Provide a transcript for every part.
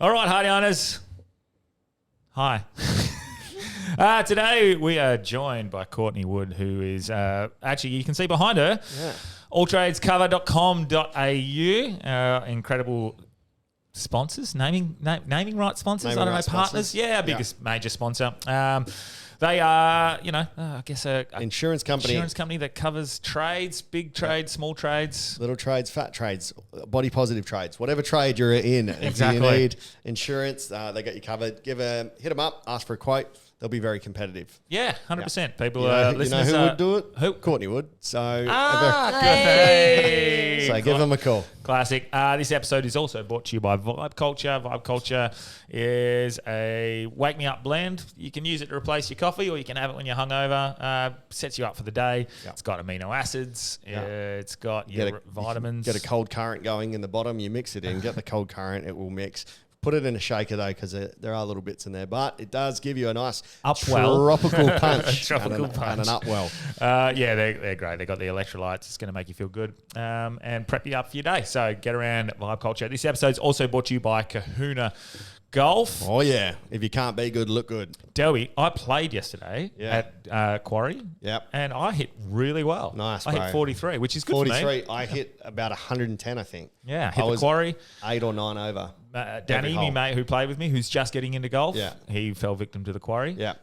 All right, Hardianers. Hi. Today we are joined by Courtney Wood, who is actually, you can see behind her, alltradescover.com.au, incredible sponsors, naming right sponsors, Naming I don't know, right partners. sponsors. Yeah, biggest major sponsor. They are, I guess a Insurance company. Insurance company that covers trades, big trades, small trades. Little trades, fat trades, body positive trades, whatever trade you're in. Exactly. If you need insurance, they got you covered. Hit them up, ask for a quote. They'll be very competitive. Yeah, 100%. People, You know listeners, who would do it? Who? Courtney Wood. So, Hey. so give them a call. Classic. This episode is also brought to you by Vibe Culture. Vibe Culture is a wake me up blend. You can use it to replace your coffee, or you can have it when you're hungover. Sets you up for the day. Yep. It's got amino acids. Yep. It's got your vitamins. Get a cold current going in the bottom. You mix it in. Get the cold current. It will mix. Put it in a shaker though, because there are little bits in there, but it does give you a nice tropical punch, and an upwell. Yeah, they're great. They got the electrolytes. It's going to make you feel good and prep you up for your day. So get around Vibe Culture. This episode is also brought to you by Kahuna Golf. Oh yeah, if you can't be good, look good. Delby, I played yesterday at Quarry. Yep. And I hit really well. Nice, I hit 43, which is good 43, for me. 43. I hit about 110, I think. Yeah, hit the Quarry. 8 or 9 over. Danny, my mate who played with me, who's just getting into golf, yeah, he fell victim to the Quarry. Yeah.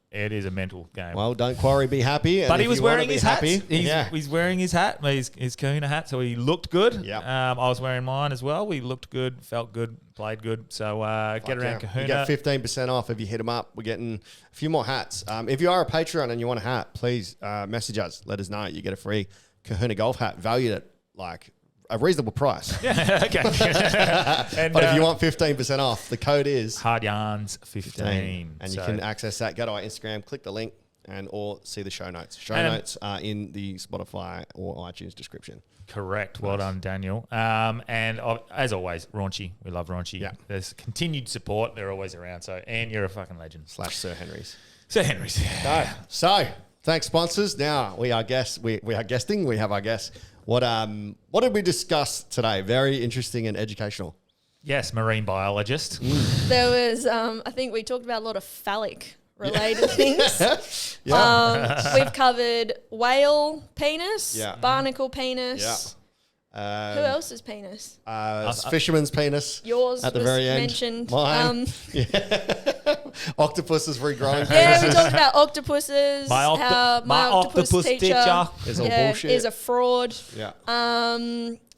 It is a mental game. Well, don't Quarry, be happy. But he was wearing his hat. He's wearing his hat, his Kahuna hat, so he looked good. Yep. I was wearing mine as well. We looked good, felt good, played good. So get around Kahuna. You get 15% off if you hit them up. We're getting a few more hats. If you are a Patreon and you want a hat, please message us. Let us know. You get a free Kahuna golf hat valued at like a reasonable price. Yeah, okay. But if you want 15% off, the code is HardYarns15. And you can access that. Go to our Instagram, click the link, or see the show notes. Show notes are in the Spotify or iTunes description. Correct. Well done, Daniel. And as always, Raunchy. We love Raunchy. Yeah. There's continued support. They're always around. So, and you're a fucking legend. / Sir Henry's. Sir Henry's. So thanks, sponsors. Now we are guests. We are guesting. We have our guests. What did we discuss today? Very interesting and educational. Yes, marine biologist. There was, I think we talked about a lot of phallic related things. We've covered whale penis, barnacle penis. Who else's penis? Fisherman's penis. Yours at the was very end. Mentioned. Mine. Octopus is regrowing penises. Yeah, we talked about octopuses. My octopus teacher is all bullshit. Is a fraud. Yeah.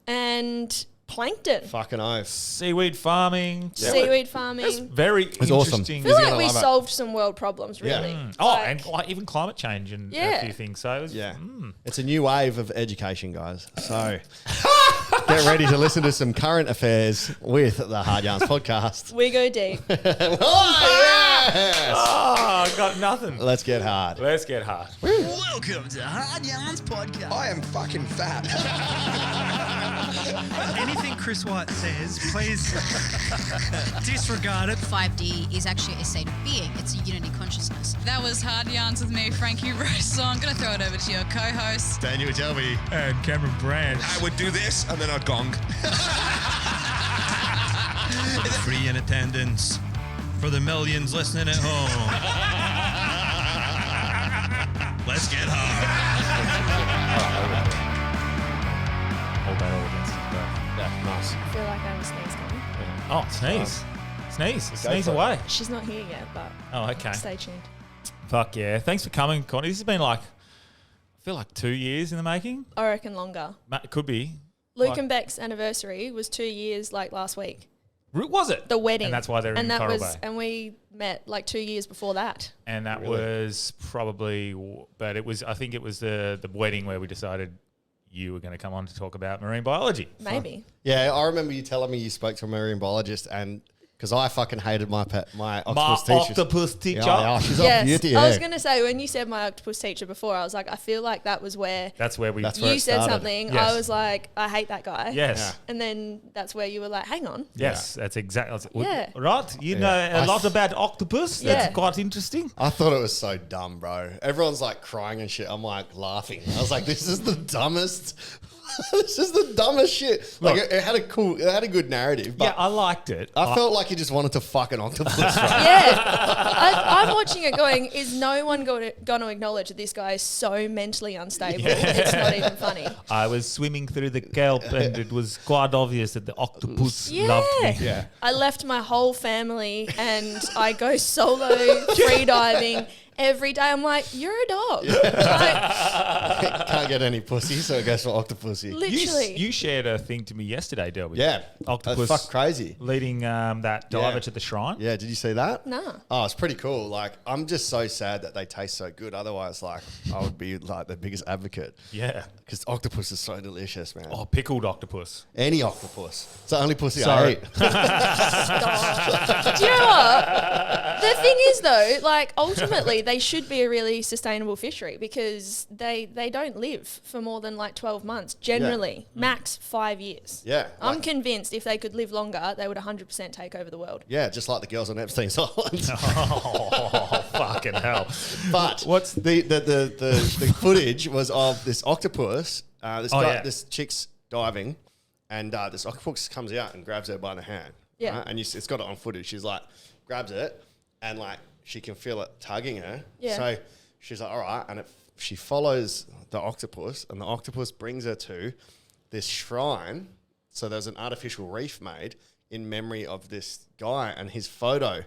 And plankton. Fucking oath. Seaweed farming. Seaweed farming. That's very interesting. Awesome. I feel like we solved some world problems, really. Yeah. And even climate change and a few things. So it was, it's a new wave of education, guys. So get ready to listen to some current affairs with the Hard Yarns podcast. We go deep. I got nothing. Let's get hard. Welcome to Hard Yarns podcast. I am fucking fat. Anything Chris White says, please disregard it. 5D is actually a state of being. It's a unity consciousness. That was Hard Yarns with me, Frankie Rose. So I'm going to throw it over to your co-host, Daniel Delby. And Cameron Branch. I would do this and then I'd gong. Free in attendance for the millions listening at home. Let's get hard. Hold that all against his breath. Yeah, nice. I feel like I have a sneeze coming. Oh, sneeze. Sneeze away. She's not here yet, but okay. Stay tuned. Fuck yeah. Thanks for coming, Connie. This has been I feel like 2 years in the making. I reckon longer. It could be. Luke and Beck's anniversary was 2 years last week. Was it? The wedding. And that's why they're in Coral Bay. And we met 2 years before that. And that was probably, but it was, I think it was the wedding where we decided you were going to come on to talk about marine biology. Maybe. Yeah, I remember you telling me you spoke to a marine biologist and because I fucking hated my octopus teacher. Yeah, she's a beauty. I was going to say, when you said my octopus teacher before, I was like, I feel like that was where... That's where you said something. Yes. I was like, I hate that guy. Yes. Yeah. And then that's where you were like, hang on. Yes, that's exactly... Yeah. Right? You know a lot about octopus. That's quite interesting. I thought it was so dumb, bro. Everyone's like crying and shit. I'm like laughing. I was like, this is the dumbest This is the dumbest shit. Like Look. it had a good narrative. But Yeah, I liked it. I felt like he just wanted to fuck an octopus. Right? Yeah. I'm watching it going, is no one going to acknowledge that this guy is so mentally unstable? It's not even funny. I was swimming through the kelp and it was quite obvious that the octopus loved me. Yeah. I left my whole family and I go solo free diving every day. I'm like, you're a dog. Like, Can't get any pussy, so it goes for octopusy. literally. You shared a thing to me yesterday, Delby. Yeah. Octopus. That's fuck crazy. Leading that diver Yeah. to the shrine. Yeah, did you see that? Nah. Oh, it's pretty cool. Like, I'm just so sad that they taste so good. Otherwise, like, I would be like the biggest advocate. Yeah. Because octopus is so delicious, man. Oh, pickled octopus. Any octopus. It's the only pussy Sorry. I eat. Do you know what? The thing is, though, like, ultimately, they should be a really sustainable fishery because they don't live for more than like 12 months, generally, max 5 years. Yeah. I'm like- convinced if they could live longer, they would 100% take over the world. Yeah, just like the girls on Epstein's Island. Oh, fucking hell. But What's the footage was of this octopus. This chick's diving, and this octopus comes out and grabs her by the hand. Yeah. right? And it's got it on footage. She's like, grabs it, and like she can feel it tugging her. Yeah. So she's like, all right, and she follows the octopus, and the octopus brings her to this shrine. So there's an artificial reef made in memory of this guy, and his photo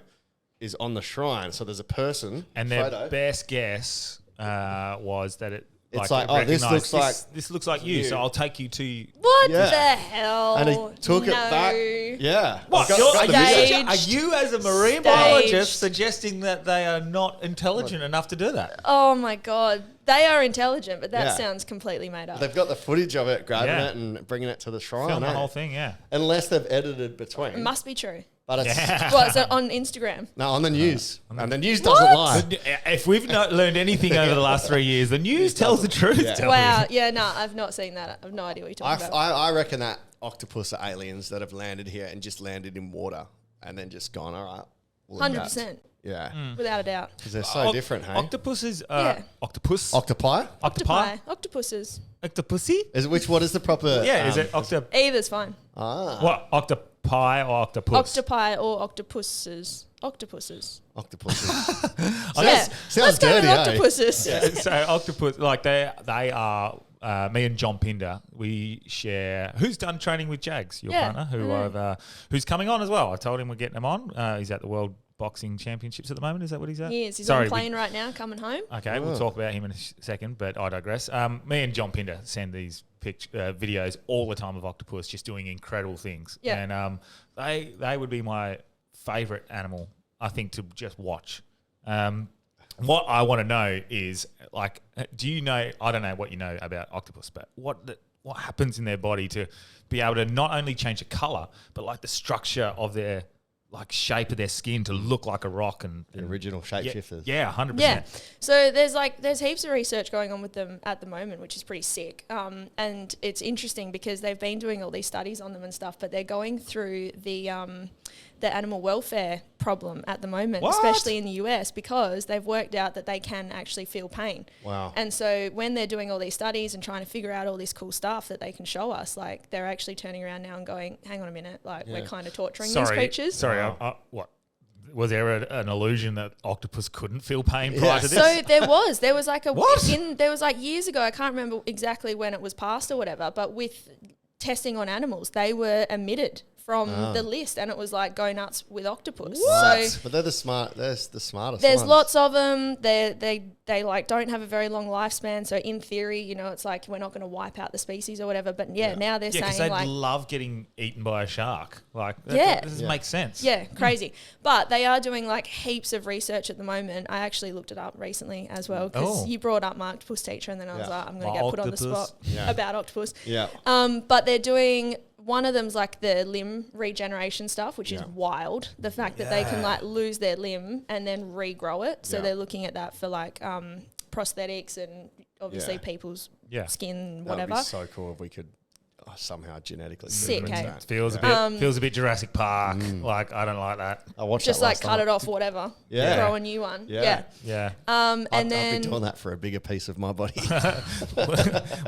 is on the shrine. So there's a person And their photo. best guess was that it. It's like, oh, this recognised, looks this looks like you, you. so I'll take you to. What Yeah. the hell? And he took it No. back. Yeah. What? I've got the Stage. video. Are you, as a marine Staged. biologist, suggesting that they are not intelligent enough to do that? Oh my God. They are intelligent, but that Yeah. sounds completely made up. They've got the footage of it, grabbing Yeah. it and bringing it to the shrine. Film the eh? whole thing, yeah. Unless they've edited between. It must be true. But it's What, is it on Instagram? no on the news. And the news doesn't lie. If we've not learned anything over the last 3 years, the news tells the truth. Yeah. Delby. Wow. Yeah, no, I've not seen that. I have no idea what you're talking about. I reckon that octopus are aliens that have landed here and just landed in water and then just gone, all right. we'll adapt." 100%. Yeah. Without a doubt. Because they're so different, hey? Octopuses. Yeah. Octopus. Octopi? Octopi. Octopuses. Octopussy. What is the proper... Yeah. Is it octop? Either's fine. What? Octopi or octopus? Octopi or octopuses. Octopuses. Octopuses. Yeah. sounds Let's go with dirty, eh? octopuses. So octopus, like they are. Me and John Pinder, we share. Who's done training with Jags? Your Yeah, partner, who's coming on as well. I told him we're getting him on. He's at the World Boxing Championships at the moment. Is that what he's at? He is. He's Sorry, on plane right now, coming home. Okay, we'll talk about him in a second, but I digress. Me and John Pinder send these videos all the time of octopus just doing incredible things. Yeah. And they would be my favourite animal, I think, to just watch. What I want to know is, like, do you know, I don't know what you know about octopus, but what happens in their body to be able to not only change the colour, but like the structure of their, like, shape of their skin to look like a rock and The original shapeshifters. Yeah, 100%. Yeah. So there's heaps of research going on with them at the moment, which is pretty sick. And it's interesting because they've been doing all these studies on them and stuff, but they're going through the animal welfare problem at the moment, What? especially in the US, because they've worked out that they can actually feel pain. Wow. And so when they're doing all these studies and trying to figure out all this cool stuff that they can show us, like, they're actually turning around now and going, hang on a minute, like, we're kind of torturing these creatures. Sorry, what? Was there an illusion that octopus couldn't feel pain prior to this? So there was like What? there was like years ago, I can't remember exactly when it was passed or whatever, but with testing on animals, they were omitted from the list, and it was like go nuts with octopus. What? So But they're the smartest there's ones. lots of them. They like don't have a very long lifespan. So in theory, you know, it's like we're not going to wipe out the species or whatever. But now they're Yeah, because saying they like love getting eaten by a shark. Like, Yeah. that doesn't make sense. yeah, crazy. But they are doing like heaps of research at the moment. I actually looked it up recently as well because Oh. you brought up my octopus teacher, and then I was Yeah. like, I'm going My to get put on the octopus. spot Yeah. about octopus. Yeah. But they're doing, one of them's like the limb regeneration stuff, which is wild. The fact that they can like lose their limb and then regrow it. So Yeah. they're looking at that for like prosthetics and obviously Yeah. people's Yeah. skin, That would whatever. be so cool if we could somehow genetically Sick, different. hey? That. Feels a bit Jurassic Park. Like, I don't like that. I watched Just that like last cut night. it off, whatever. Yeah. Grow a new one. Yeah. Yeah. And I'd then be doing that for a bigger piece of my body.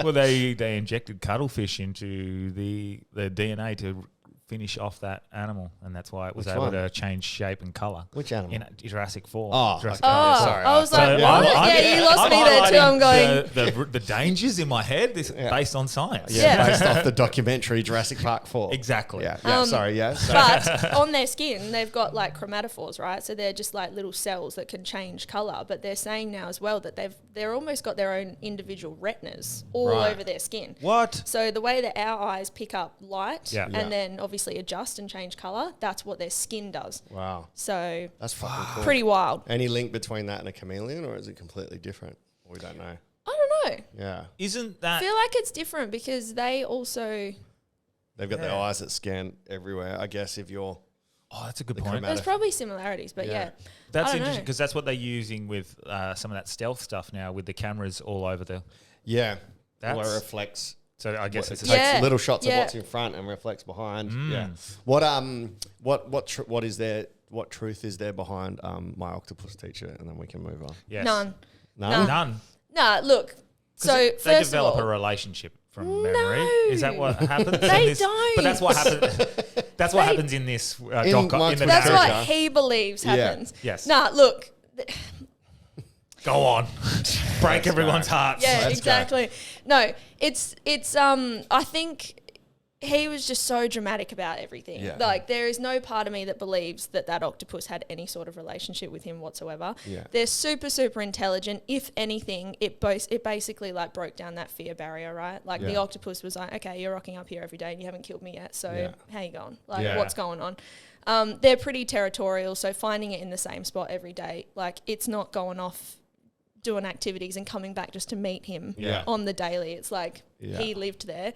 Well, they injected cuttlefish into the DNA to finish off that animal, and that's why it was Which able one? to change shape and color. Which animal? In Jurassic 4. Oh, Jurassic okay. Park. Oh, sorry. I was like, So what? You lost me there too. I'm going. the dangers in my head. This based on science. Yeah. Based off the documentary Jurassic Park 4. Exactly. Yeah. Sorry. Yeah. So But on their skin, they've got like chromatophores, right? So they're just like little cells that can change color. But they're saying now as well that they're almost got their own individual retinas all Right. over their skin. What? So the way that our eyes pick up light Yeah. and Yeah. then obviously adjust and change color, that's what their skin does. wow, So that's fucking cool. pretty wild. Any link between that and a chameleon, or is it completely different? We don't know. I don't know. Yeah, Isn't I that? feel like it's different because they also. they've got their eyes that scan everywhere. I guess if you're Oh, that's a good the point. There's probably similarities, but yeah. That's I don't interesting know. because that's what they're using with some of that stealth stuff now with the cameras all over the. where That's- it reflects. So I guess it's It Yeah. takes little shots Yeah. of what's in front and reflects behind. Yeah. What is there? What truth is there behind my octopus teacher? And then we can move on. yes. None. None. Nah, look. So they first develop of all, a relationship from memory. Is that what happens? They in this? don't. But that's what happens. That's what happens in this In doc. my In the that's America. what narrative. he believes Yeah. happens. Yes. Nah, look. Go on. Break everyone's hearts. Yeah, Let's go. exactly. No, it's I think he was just so dramatic about everything. Yeah. Like there is no part of me that believes that octopus had any sort of relationship with him whatsoever. Yeah. They're super, super intelligent. If anything, it basically like broke down that fear barrier, right? Like the Yeah. octopus was like, okay, you're rocking up here every day and you haven't killed me yet. So Yeah. how you going? Like Yeah. what's going on? They're pretty territorial. So finding it in the same spot every day, like it's not going off doing activities and coming back just to meet him Yeah. on the daily. It's like Yeah. he lived there.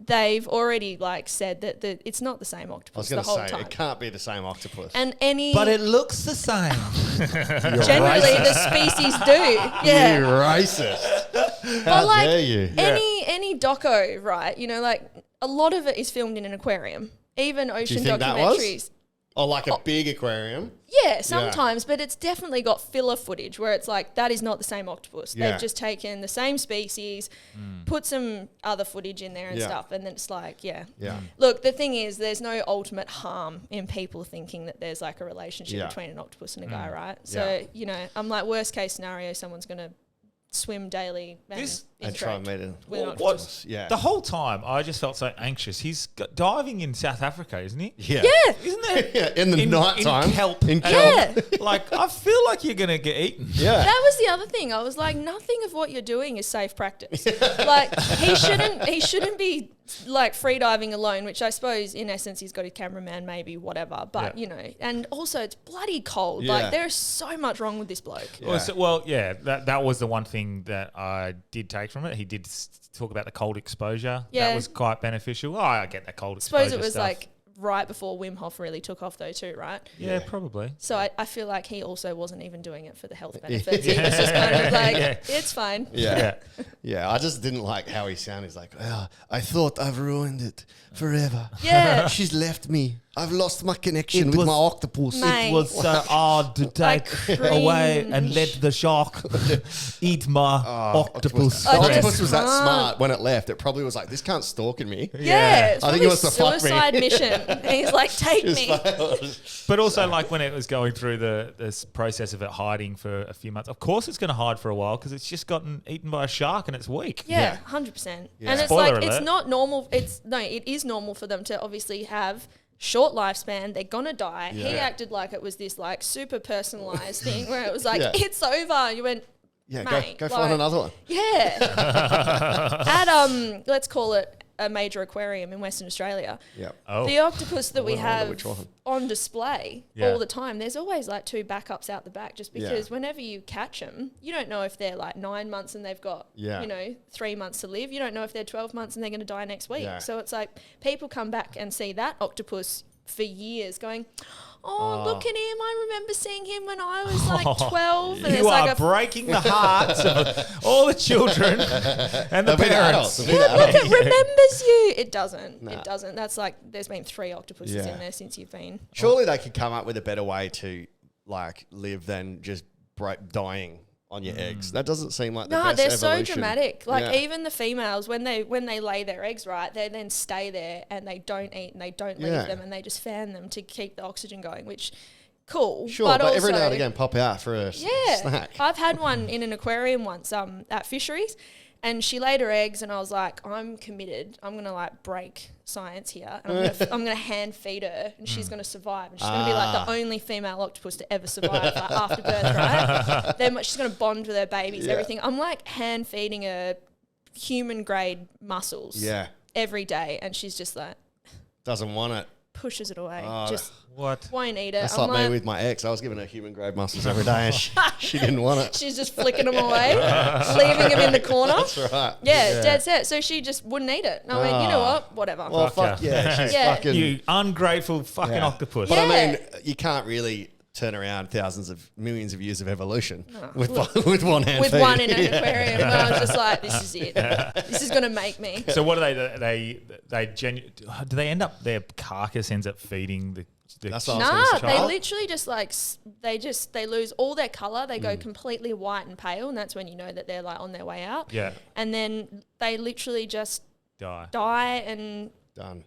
They've already like said that it's not the same I was octopus going the to whole say time. it can't be the same octopus. And any looks the same. generally the species do. Yeah. You racist. But How like dare you? any doco, right? You know, like a lot of it is filmed in an aquarium. Even ocean think that was? documentaries. Oh, like a big aquarium. Yeah, sometimes, but it's definitely got filler footage where it's like, that is not the same octopus. Yeah. They've just taken the same species, put some other footage in there and Yeah. stuff, and then it's like, yeah. Yeah. Look, the thing is, there's no ultimate harm in people thinking that there's like a relationship Yeah. between an octopus and a guy, right? Yeah. So, you know, I'm like, worst case scenario, someone's going to swim daily and And try and interact meet it. with an What? octopus. Yeah. The whole time, I just felt so anxious. He's diving in South Africa, isn't he? Yeah. Yeah. Isn't there? Yeah, in the night time. In kelp. In Yeah. Like, I feel like you're going to get eaten. Yeah. That was the other thing. I was like, nothing of what you're doing is safe practice. Like he shouldn't be like free diving alone, which I suppose in essence he's got his cameraman, maybe whatever. But Yeah. you know, and also it's bloody cold. Yeah. Like there's so much wrong with this bloke. Yeah. That was the one thing that I did take from it. He did talk about the cold exposure. Yeah. That was quite beneficial. Oh, I get that cold I exposure suppose it was stuff. like right before Wim Hof really took off though too, right? Yeah, probably. So I feel like he also wasn't even doing it for the health benefits. He was just kind of like, it's fine. Yeah. Yeah. I just didn't like how he sounded. He's like, oh, I thought I've ruined it forever. Yeah. She's left me. I've lost my connection with my octopus. Mate. It was so hard to I take away and cringe. let the shark eat my octopus. The I friend. octopus just was that can't. smart when it left. It probably was like, this cunt's stalking me. Yeah, it's I think probably he wants to fuck me. suicide mission. And he's like, take me. But also, like when it was going through this process of it hiding for a few months, of course it's going to hide for a while because it's just gotten eaten by a shark and it's weak. Yeah, 100%. Yeah. And it's Spoiler like, it's alert. not normal. It is normal for them to obviously have short lifespan. They're going to die. He Yeah. acted like it was this like super personalized thing where it was like, Yeah. it's over. You went, Yeah, mate, go like, find another one. Yeah. At, let's call it a major aquarium in Western Australia. Yeah. Oh, The octopus that we I wonder have which one. on display Yeah. all the time, there's always like 2 backups out the back just because whenever you catch them, you don't know if they're like 9 months and they've got, 3 months to live. You don't know if they're 12 months and they're going to die next week. Yeah. So it's like people come back and see that octopus for years going, oh, look at him. I remember seeing him when I was like 12. And You are breaking the hearts of all the children and the parents. Look, it remembers you. It doesn't. It doesn't. That's like, there's been 3 octopuses in there since you've been. Surely they could come up with a better way to like live than just dying on your eggs. That doesn't seem like the best they're evolution. so dramatic. Like even the females, when they lay their eggs, right, they then stay there and they don't eat and they don't leave them and they just fan them to keep the oxygen going, which cool. Sure, but every now and again pop out for a snack. I've had one in an aquarium once at fisheries, and she laid her eggs and I was like, I'm committed. I'm going to like break science here. And I'm going to hand feed her and she's going to survive. And she's going to be like the only female octopus to ever survive like, after birth, right? Then she's going to bond with her babies, everything. I'm like hand feeding her human grade mussels every day. And she's just like... Doesn't want it. Pushes it away. Just won't eat it. That's like me with my ex. I was giving her human grade mussels every day and she didn't want it. She's just flicking them away, leaving them in the corner. That's right. Yeah, dead set. So she just wouldn't eat it. And I went, you know what? Whatever. Well, fuck yeah. She's fucking... You ungrateful fucking octopus. But I mean, you can't really turn around millions of years of evolution with one hand with feed. One in an aquarium. And I was just like, this is it. This is going to make me. So what do do they end up, their carcass ends up feeding the That's what I was gonna say. They literally just like, they lose all their colour. They go completely white and pale. And that's when you know that they're like on their way out. Yeah. And then they literally just die and... Done.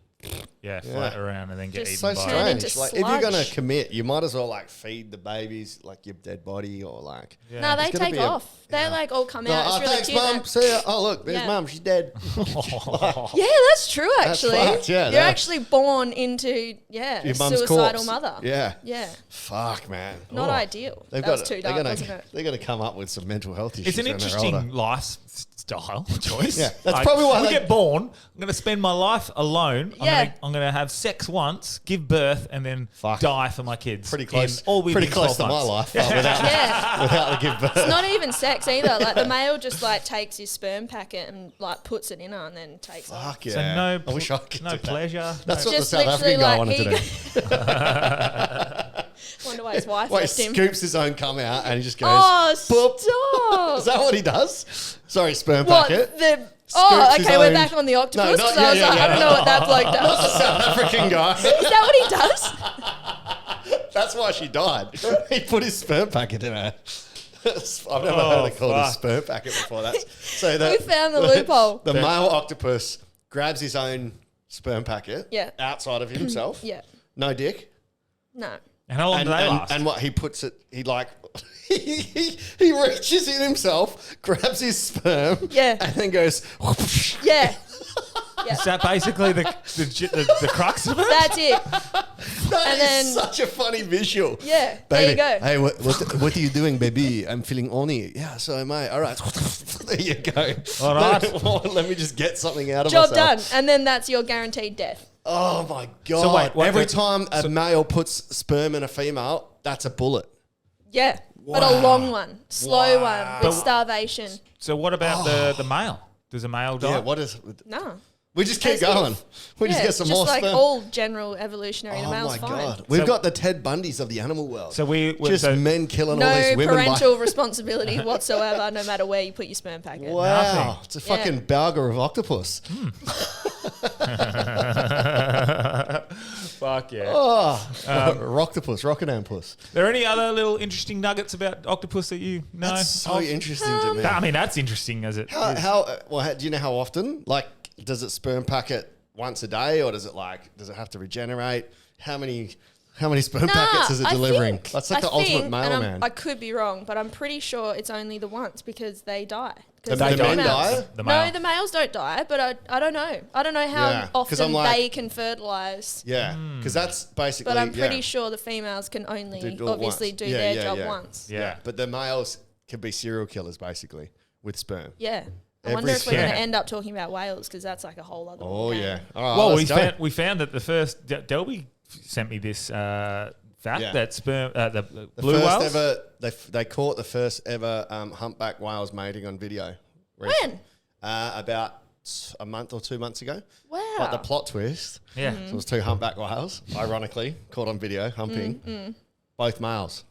Yeah, float around and then get Just eaten So by strange. Like, if you're going to commit, you might as well like feed the babies like your dead body or like... Yeah. No, they It's gonna take be off. They like all come out. It's really thanks, cute. Mum. See ya. Oh, look, there's Mum. She's dead. Yeah, that's true, actually. fucked, yeah, You're no. actually born into, a Your mum's suicidal corpse. mother. Yeah. Yeah. Fuck, man. Not ideal. They've That was got too dark, wasn't it? They're going to come up with some mental health issues. It's an when they're interesting older. lifestyle choice. Yeah, that's probably why we they- get born. I'm going to spend my life alone. Yeah. I'm going to have sex once, give birth, and then die for my kids. Pretty close. All Pretty within close 12 to my months. life, but without the give birth. It's not even sex either. Like the male just like takes his sperm packet and like puts it in her and then takes off. Fuck yeah. So no, I wish I could no do that. pleasure. That's no, what the Just South literally African guy like wanted to do. Wonder why his wife Wait, left he him. scoops his own cum out and he just goes, Oh, boop. stop. Is that what he does? Sorry, sperm What? packet. Oh, his okay, we're own- back on the octopus. No, not- 'cause I was yeah, like, yeah, I don't know what that bloke does. South African guy. Is that what he does? That's why she died. He put his sperm packet in her. I've never heard it called a sperm packet before. So We found the loophole. The male octopus grabs his own sperm packet outside of himself. Yeah. No dick. No. And how long do they last? And what he puts it, he like, he reaches in himself, grabs his sperm, and then goes, whoosh. Yeah. Is that basically the crux of it? That's it. That And is then- such a funny visual. Yeah. Baby, There you go. hey, what are you doing, baby? I'm feeling horny. Yeah, so am I. All right. There you go. All right. Let me just get something out of Job myself. done. And then that's your guaranteed death. Oh, my God. So wait, what every the- time a male puts sperm in a female, that's a bullet. Yeah. But a long one. Slow one. With starvation. So what about the male? Does a male die? Yeah, what is... No. We just keep As going. if. We just get some more like sperm. all general evolutionary. The Oh, male's my fine. God. We've So- got the Ted Bundys of the animal world. So we just so men killing all No these women. parental responsibility whatsoever, no matter where you put your sperm packet. Wow. Nothing. It's a fucking Balga of octopus. fuck yeah. Oh, Rocktopus, Rocketnampus. There any other little interesting nuggets about octopus that you know? That's so interesting to me. I mean, that's interesting as it is. Do you know how often? Like, does it sperm packet once a day, or does it have to regenerate? How many sperm packets is it delivering? That's like the ultimate mailman. I could be wrong, but I'm pretty sure it's only the once because they die. 'Cause The men females- die? The male. No, the males don't die, but I don't know. I don't know how Yeah, 'cause often I'm like- they can fertilise. Yeah, because that's basically. But I'm pretty sure the females can only Do it obviously once. do Yeah, their yeah, job yeah. once. Yeah, but the males can be serial killers basically with sperm. Yeah. I Every wonder if we're going Yeah. to end up talking about whales because that's like a whole other Oh game. yeah. All right. Well, let's go. we found that the first Delby sent me this fact Yeah. that sperm the The blue first whales. ever, they caught the first ever humpback whales mating on video. When? About a month or 2 months ago. Wow. But the plot twist, Yeah. so it was 2 humpback whales, ironically, caught on video, humping, both males.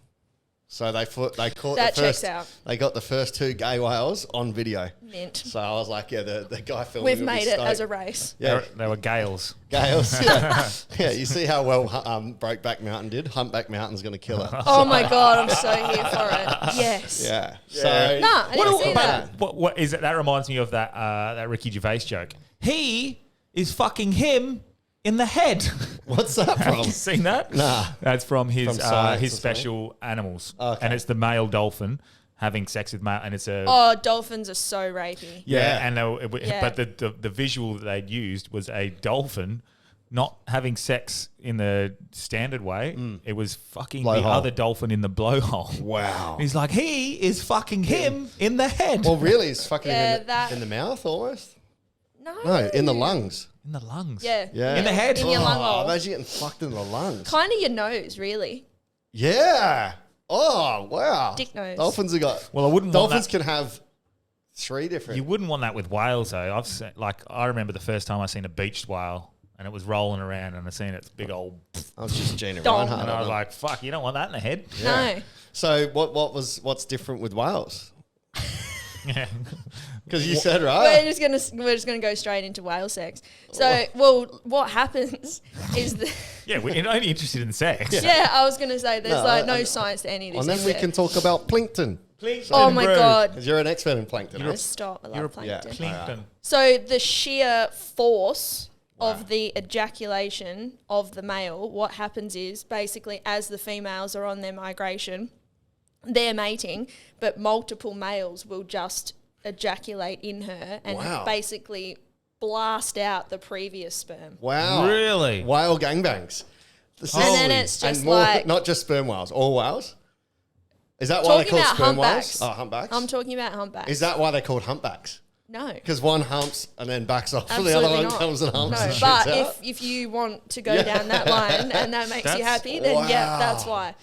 So they caught That the first. checks out. They got the first 2 gay whales on video. Mint. So I was like, yeah, the guy filming. We've will be made it as a stoked. race. Yeah, They were gales. gales. Yeah. Yeah, you see how well Brokeback Mountain did. Humpback Mountain's going to kill it. Oh my God, I'm so here for it. Yes. Yeah. Yeah. So No, I didn't see that. What is it? That reminds me of that Ricky Gervais joke. He is fucking him in the head. what's that Have from? you seen that? Nah. That's from his From Science his or special Animals. Okay. And it's the male dolphin having sex with male, and it's a Oh, dolphins are so rapey. Yeah. and Yeah. but the visual that they'd used was a dolphin not having sex in the standard way. It was fucking the Blowhole. other dolphin in the blowhole. Wow. He's like, he is fucking him in the head. Well, really, it's fucking Yeah, him that- in the mouth almost. No. In the lungs. in the lungs. Yeah. Yeah. In the head. In your lung hole. Imagine getting fucked in the lungs. Kind of your nose, really. Yeah. Oh, wow. Dick nose. Dolphins have got. Well, I wouldn't want Dolphins that. can have 3 different. You wouldn't want that with whales, though. I've seen, I remember the first time I seen a beached whale, and it was rolling around, and I seen its big old, I was just Gina Dong. Reinhardt. and I on was them. like, "Fuck, you don't want that in the head." Yeah. No. So what's different with whales? Yeah. Because you said right. We're just gonna go straight into whale sex. So, well, what happens is that Yeah, we're only interested in sex. I was gonna say there's no and- science to any of this. And then is we there? can talk about plankton. Oh my God! Because you're an expert in plankton. Right? Stop! I You're love a plankton. Plankton. So the sheer force of the ejaculation of the male, what happens is basically as the females are on their migration, they're mating, but multiple males will just ejaculate in her and Wow. basically blast out the previous sperm. Wow. Really? Whale gangbangs. This And is- then it's just and more, like not just sperm whales, all whales. Is that why they're talking called about sperm humpbacks. whales? Oh, humpbacks. I'm talking about humpbacks. Is that why they're called humpbacks? No. Because one humps and then backs off, and Absolutely the other one not. comes and humps No, and shoots but out. if you want to go down that line and that makes you That's- happy, then yeah, Wow. that's why.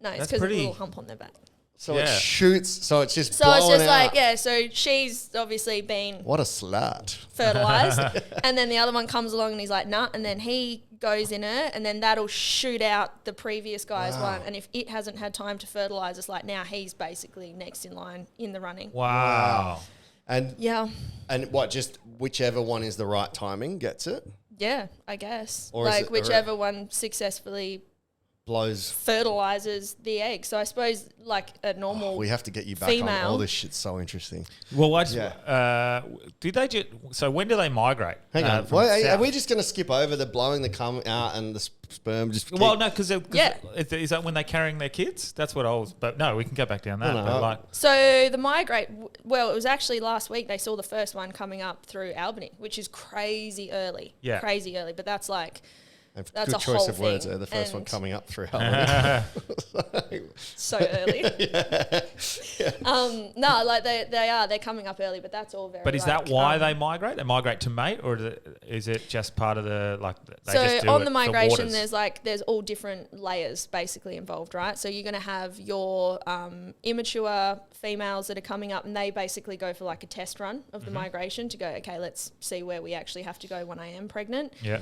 No, it's That's because of a pretty- little hump on their back. So Yeah. it shoots. So it's just So it's blowing just out. like, so she's obviously been What a slut. fertilized. And then the other one comes along and he's like, nah. And then he goes in her and then that'll shoot out the previous guy's one. And if it hasn't had time to fertilize, it's like now he's basically next in line in the running. Wow. And Yeah. and what? Just whichever one is the right timing gets it. Yeah, I guess. Or is like it- whichever one successfully Blows. fertilizes the egg. So I suppose like a normal We have to get you back on. female. All this shit's so interesting. Well, what? Yeah. Do they just? So when do they migrate? Hang on. from Well, are south? we just going to skip over the blowing the cum out and the sperm? Just Well, keep- no, because Yeah. is that when they're carrying their kids? That's what I was. But no, we can go back down that. No, but no. like, So the migrate, well, it was actually last week they saw the first one coming up through Albany, which is crazy early. Yeah. Crazy early, but that's like, And that's good a choice whole of words thing. there. The first one And- coming up through. so early. No, like they're coming up early, but that's all very. but is like, that why they migrate? They migrate to mate, or is it just part of the like? They So just do on it the for migration, waters? there's all different layers basically involved, right? So you're going to have your immature females that are coming up, and they basically go for like a test run of the migration to go, okay, let's see where we actually have to go when I am pregnant. Yeah.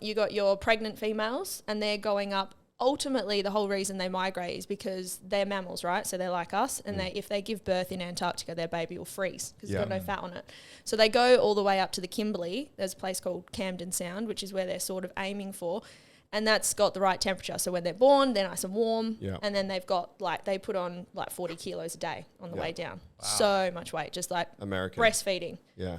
You got your pregnant females, and they're going up. Ultimately, the whole reason they migrate is because they're mammals, right? So they're like us, and if they give birth in Antarctica, their baby will freeze because it's got no fat on it. So they go all the way up to the Kimberley. There's a place called Camden Sound, which is where they're sort of aiming for, and that's got the right temperature. So when they're born, they're nice and warm, Yeah. and then they've got they put on like 40 kilos a day on the way down. So much weight, just like American. breastfeeding. Yeah.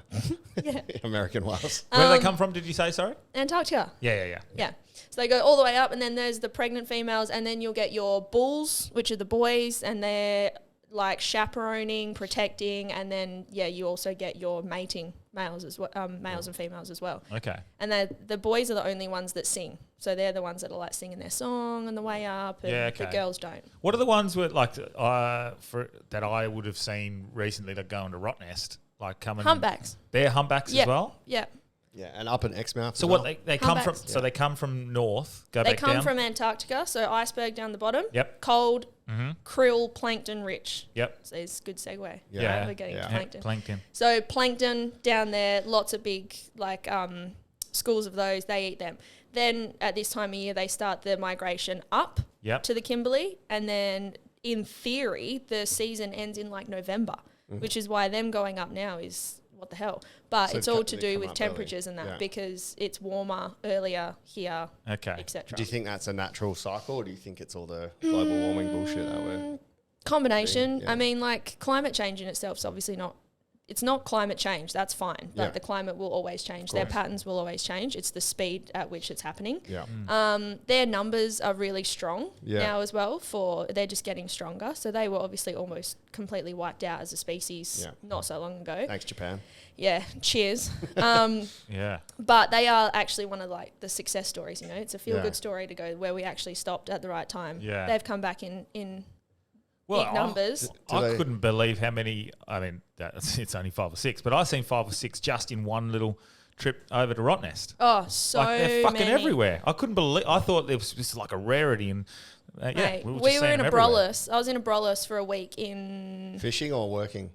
Yeah. American whales. Where do they come from? Did you say? Sorry. Antarctica. Yeah. Yeah. So they go all the way up, and then there's the pregnant females, and then you'll get your bulls, which are the boys, and they're like chaperoning, protecting, and then you also get your mating males as well, males and females as well. Okay. And the boys are the only ones that sing, so they're the ones that are like singing their song on the way up, and the girls don't. What are the ones with like for that I would have seen recently that go into Rottnest, like coming Humpbacks. They're humpbacks as well. Yeah. Yeah, and up in Exmouth. So as what well. they come from? Humpbacks. So they come from north. Go They back come down. from Antarctica, so iceberg down the bottom. Yep. Cold, Mm-hmm. krill, plankton rich. Yep. So it's a good segue. Yeah. Right? We're getting to plankton. Plankton. So plankton down there, lots of big schools of those. They eat them. Then at this time of year, they start the migration up Yep. to the Kimberley, and then in theory, the season ends in like November, which is why them going up now is what the hell. But So it's all they to come do up with early. temperatures and that Yeah. because it's warmer earlier here, Okay. etc. Do you think that's a natural cycle, or do you think it's all the global warming bullshit that we're... Combination. Yeah. I mean, like climate change in itself is obviously not. It's not climate change. That's fine. But Yeah. the climate will always change. Their patterns will always change. It's the speed at which it's happening. Yeah. Their numbers are really strong Yeah. now as well. They're just getting stronger. So they were obviously almost completely wiped out as a species not so long ago. Thanks, Japan. Yeah. Cheers. Yeah. But they are actually one of like the success stories. You know, it's a feel good Yeah. story to go where we actually stopped at the right time. Yeah. They've come back in Well, big numbers. I couldn't believe how many. I mean, it's only 5 or 6, but I've seen 5 or 6 just in one little trip over to Rottnest. Oh, so Like they're fucking many. everywhere. I couldn't believe. I thought it was just like a rarity, and Mate, we we were in a Abrolhos. I was in Abrolhos for a week in Fishing or working?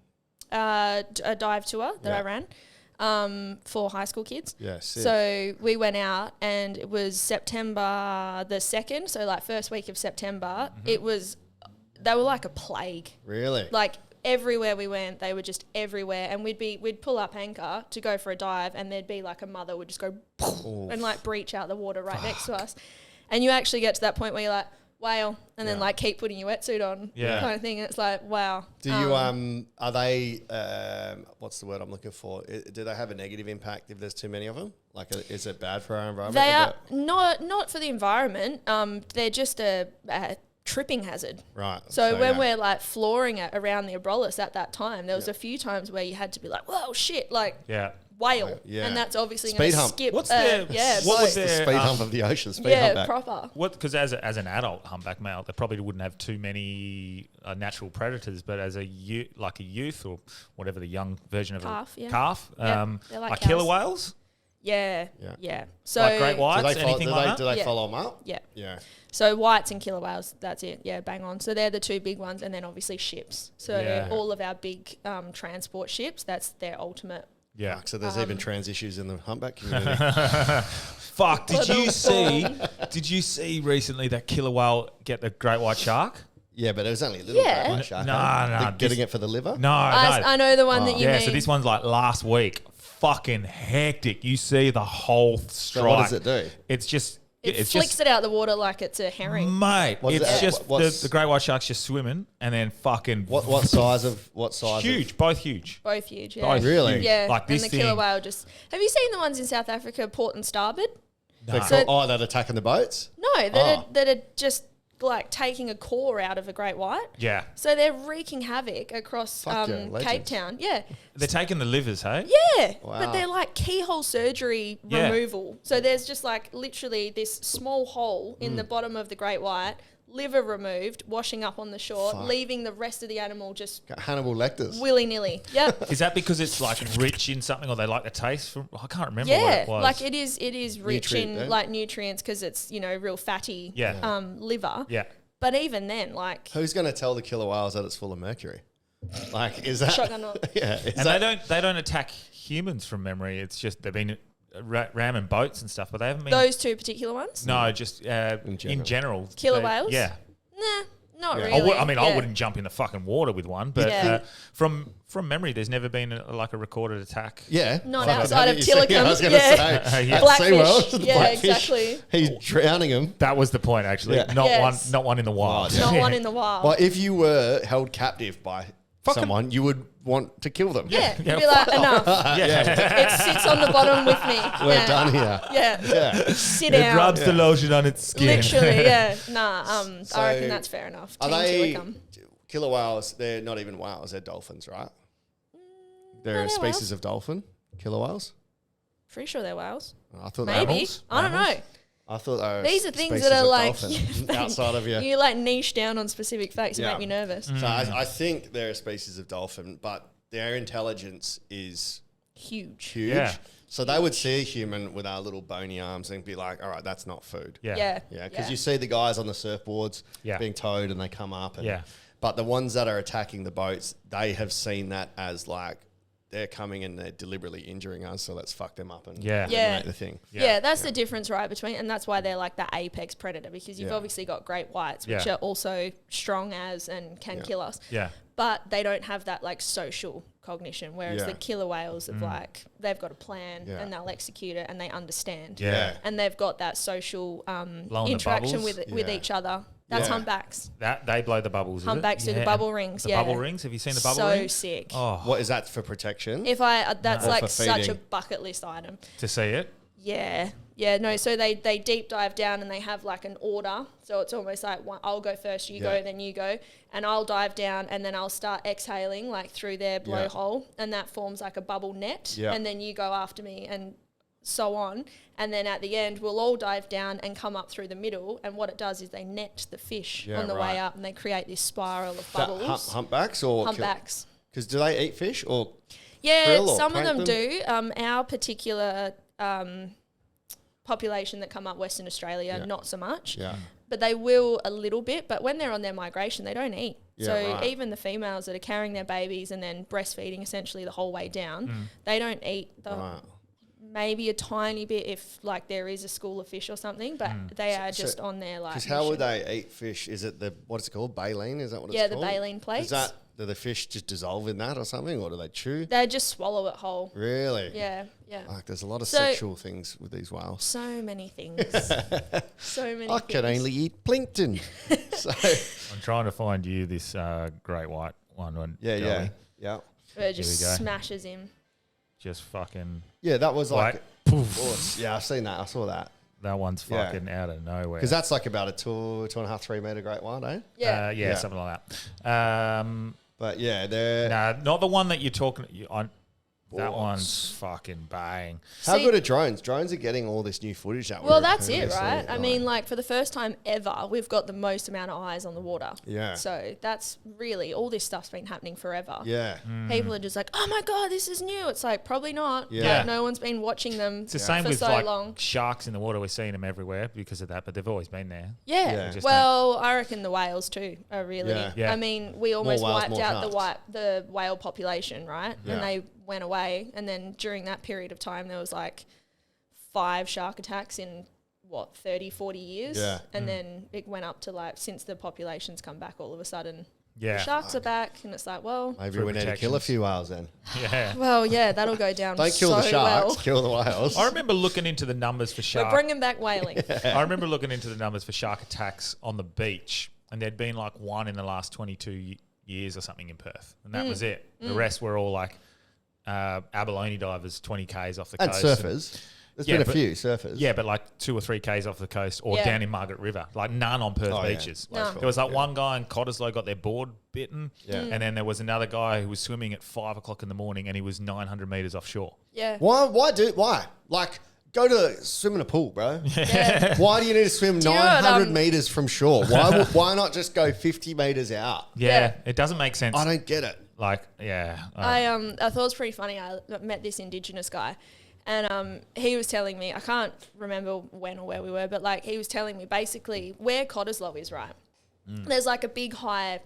a dive tour that I Yeah. ran for high school kids. Yeah, sick. So we went out and it was September the 2nd, so like first week of September. It was, they were like a plague. Really? Like everywhere we went, they were just everywhere. And we'd pull up anchor to go for a dive and there'd be like a mother would just go and like breach out the water right next to us. And you actually get to that point where you're like, whale, and then like keep putting your wetsuit on kind of thing. And it's like, wow. Do you, are they, what's the word I'm looking for? Do they have a negative impact if there's too many of them? Like, is it bad for our environment? They are not for the environment. They're just a tripping hazard. Right. So when we're like flooring it around the Abrolhos at that time, there was a few times where you had to be like, whoa, shit, like whale. Yeah. And that's obviously going Speed to hump. skip. What's their- yeah, what boat. was the their speed hump of the ocean, speed yeah, humpback. proper. Because as an adult humpback male, they probably wouldn't have too many natural predators, but as a youth or whatever the young version of Calf, a yeah. calf, Yeah, they're like killer cows. whales, Yeah. So like great Do whites, they, follow, anything like that. do they Yeah. follow them up? Yeah. Yeah. So whites and killer whales, that's it. Yeah, bang on. So they're the two big ones, and then obviously ships. So Yeah. all of our big transport ships, that's their ultimate. Yeah. Fuck, so there's even trans issues in the humpback community. Fuck. Did you see recently that killer whale get the great white shark? Yeah, but it was only a little Yeah. bit like shark. No, They're no, getting it for the liver? No, I know the one that you yeah, mean. so this one's like last week. Fucking hectic. You see the whole strike. So what does it do? It's just... It it's flicks just, it out the water like it's a herring. Mate, What's it's it- just what's- the great white shark's just swimming and then fucking... What size of... Huge. Both huge. Both huge, yeah. Both Really? huge. Yeah, Like this and the killer thing. whale just... Have you seen the ones in South Africa, port and starboard? They're So- that attacking the boats? No, that are just like taking a core out of a great white. Yeah. So they're wreaking havoc across Fuck yeah, Cape legends. Town. Yeah. They're taking the livers, hey? Yeah. Wow. But they're like keyhole surgery Yeah. removal. So there's just like literally this small hole in the bottom of the great white, liver removed, washing up on the shore, Fuck. leaving the rest of the animal just Got Hannibal Lecter's. willy-nilly. Yep. Is that because it's like rich in something or they like the taste? I can't remember what Yeah, it was. like it is rich Nutrient, in eh? like nutrients because it's, you know, real fatty Yeah. liver. Yeah. But even then, like Who's going to tell the killer whales that it's full of mercury? Like, is that... shotgun on. Yeah. Is And that, they don't attack humans from memory. It's just they've been ramming boats and stuff, but they haven't been... Those two particular ones? No, just in general. general. Killer They- whales? Yeah. Nah, not Yeah. really. I Yeah. wouldn't jump in the fucking water with one, but Yeah. from memory, there's never been a recorded attack. yeah. Not Fuck, outside haven't of you seen- Tillicum. I was going to Yeah. say. Yeah. at Blackfish. SeaWorld, the Yeah, blackfish, exactly. He's drowning him. That was the point, actually. Yeah. Not Yes. not one in the wild. Not one in the wild. Well, if you were held captive by Fucking- someone, you would want to kill them. yeah, Yeah, you'd be like, fuck enough. Yeah. It sits on the bottom with me. We're yeah. done here. Yeah. Yeah. Sit It down. rubs the lotion on its skin. Literally, yeah. Nah, So I reckon that's fair enough. Are Team they Tillicum. killer whales? They're not even whales. They're dolphins, right? They're no, a they're species whales. of dolphin. Killer whales. Pretty sure they're whales. I thought Maybe. Mammals? I don't know. I thought they were These are things species that are of like dolphin outside of you. You like niche down on specific facts and Yeah. make me nervous. So I think they're a species of dolphin, but their intelligence is Huge. huge. Yeah. So they would see a human with our little bony arms and be like, all right, that's not food. Yeah. Because you see the guys on the surfboards Yeah. being towed and they come up. And, Yeah. But the ones that are attacking the boats, they have seen that as like, they're coming and they're deliberately injuring us, so let's fuck them up and eliminate the thing. Yeah, that's the difference, right, between, and that's why they're like the apex predator, because you've obviously got great whites, which are also strong as and can kill us. Yeah. But they don't have that like social cognition, whereas the killer whales have like, they've got a plan and they'll execute it and they understand. Yeah. And they've got that social Blowing interaction the with each other. That's humpbacks. That they blow the bubbles. Humpbacks do the bubble rings. The bubble rings. Have you seen the bubble so rings? So sick. Oh, What is that for protection? If that's Or like for such a feeding? bucket list item. to see it. Yeah. No, so they deep dive down and they have like an order. So it's almost like I'll go first, you go, then you go. And I'll dive down and then I'll start exhaling like through their blowhole. And that forms like a bubble net. Yeah. And then you go after me and so on. And then at the end, we'll all dive down and come up through the middle. And what it does is they net the fish on the way up and they create this spiral of bubbles. Humpbacks or Humpbacks. Because do they eat fish or? Yeah, krill or some of them plankton? do. Our particular population that come up Western Australia, not so much. Yeah. But they will a little bit. But when they're on their migration, they don't eat. Yeah, So right. even the females that are carrying their babies and then breastfeeding essentially the whole way down, they don't eat. Maybe a tiny bit if like there is a school of fish or something, but they are just on their like. Because how would they eat fish? Is it what's it called? Baleen? Is that what it's called? Yeah, the baleen plates. Do the fish just dissolve in that or something, or do they chew? They just swallow it whole. Really? Yeah. Like there's a lot of So- sexual things with these whales. So many things. So many I things. can only eat plankton. So I'm trying to find you this great white one. yeah. It just Here we go. smashes him. Just fucking. Yeah, that was like. Like, poof. Yeah, I've seen that. I saw that. That one's Yeah. fucking out of nowhere. Because that's like about a 2.5, 3 meter great white, eh? Yeah. Yeah, something like that. But yeah, they're. Nah, not the one that you're talking on. That What? one's fucking bang. How See- good are drones? Drones are getting all this new footage that Well, we're that's it, previously, right? I mean, like for the first time ever, we've got the most amount of eyes on the water. Yeah. So that's really, all this stuff's been happening forever. Yeah. People are just like, oh my God, this is new. It's like, probably not. Yeah. Like, no one's been watching them It's the same for with so like long. sharks in the water. We're seeing them everywhere because of that, but they've always been there. Yeah. Yeah. Just Well, I reckon the whales too are really. Yeah. Yeah. I mean, we almost whales, wiped more out sharks. the whale population, right? Yeah. And they went away. And then during that period of time, there was like 5 shark attacks in 30, 40 years. Yeah. And then it went up to like, since the population's come back, all of a sudden, Yeah. the sharks are back. And it's like, well, Maybe For we need to kill a protections. few whales then. Yeah. well, yeah, that'll go down Don't kill so the sharks, well. kill the whales. I remember looking into the numbers for We're shark. bringing back whaling. I remember looking into the numbers for shark attacks on the beach, and there'd been like one in the last 22 years or something in Perth, and that was it. The rest were all like abalone divers, 20 k's off the And coast. surfers. There's Yeah, been a but- few surfers. Yeah, but like 2 or 3 k's off the coast, or Yeah. down in Margaret River. Like none on Perth Oh, yeah. beaches. No. There was like one guy in Cottesloe got their board bitten, Yeah. and then there was another guy who was swimming at 5 o'clock in the morning, and he was 900 meters offshore. Yeah. Why? Why? Like, go to swim in a pool, bro. Yeah. Why do you need to swim Do you know what, 900 meters from shore? Why not just go 50 meters out? Yeah, it doesn't make sense. I don't get it. Like, yeah. I thought it was pretty funny. I met this Indigenous guy, and he was telling me, I can't remember when or where we were, but like he was telling me basically where Cottesloe is, right? There's like a big high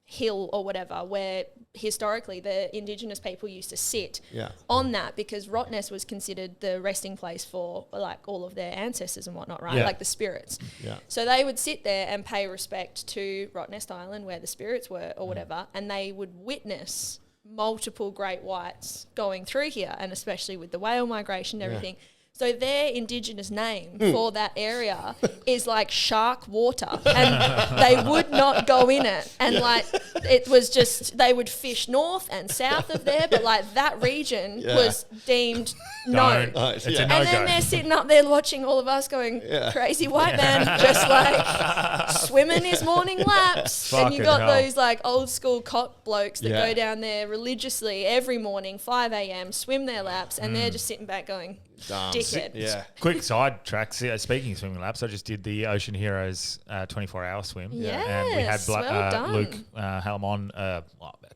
hill or whatever where historically the Indigenous people used to sit Yeah. on that, because Rottnest was considered the resting place for like all of their ancestors and whatnot, right? Yeah. Like the spirits. Yeah. So they would sit there and pay respect to Rottnest Island where the spirits were or whatever, and they would witness multiple great whites going through here, and especially with the whale migration and everything. So their Indigenous name for that area is like shark water, and they would not go in it. And like it was just, they would fish north and south of there, but like that region was deemed no. Don't. It's Yeah. a no-go. And then they're sitting up there watching all of us going, crazy white man, just like swimming his morning laps. And you Fucking got hell. those like old school cop blokes that Yeah. go down there religiously every morning, 5 a.m., swim their laps, and they're just sitting back going, dickhead. Yeah. Quick side track. Speaking of swimming laps, I just did the Ocean Heroes 24-hour swim. Yes, And we had well done. Luke Halmon a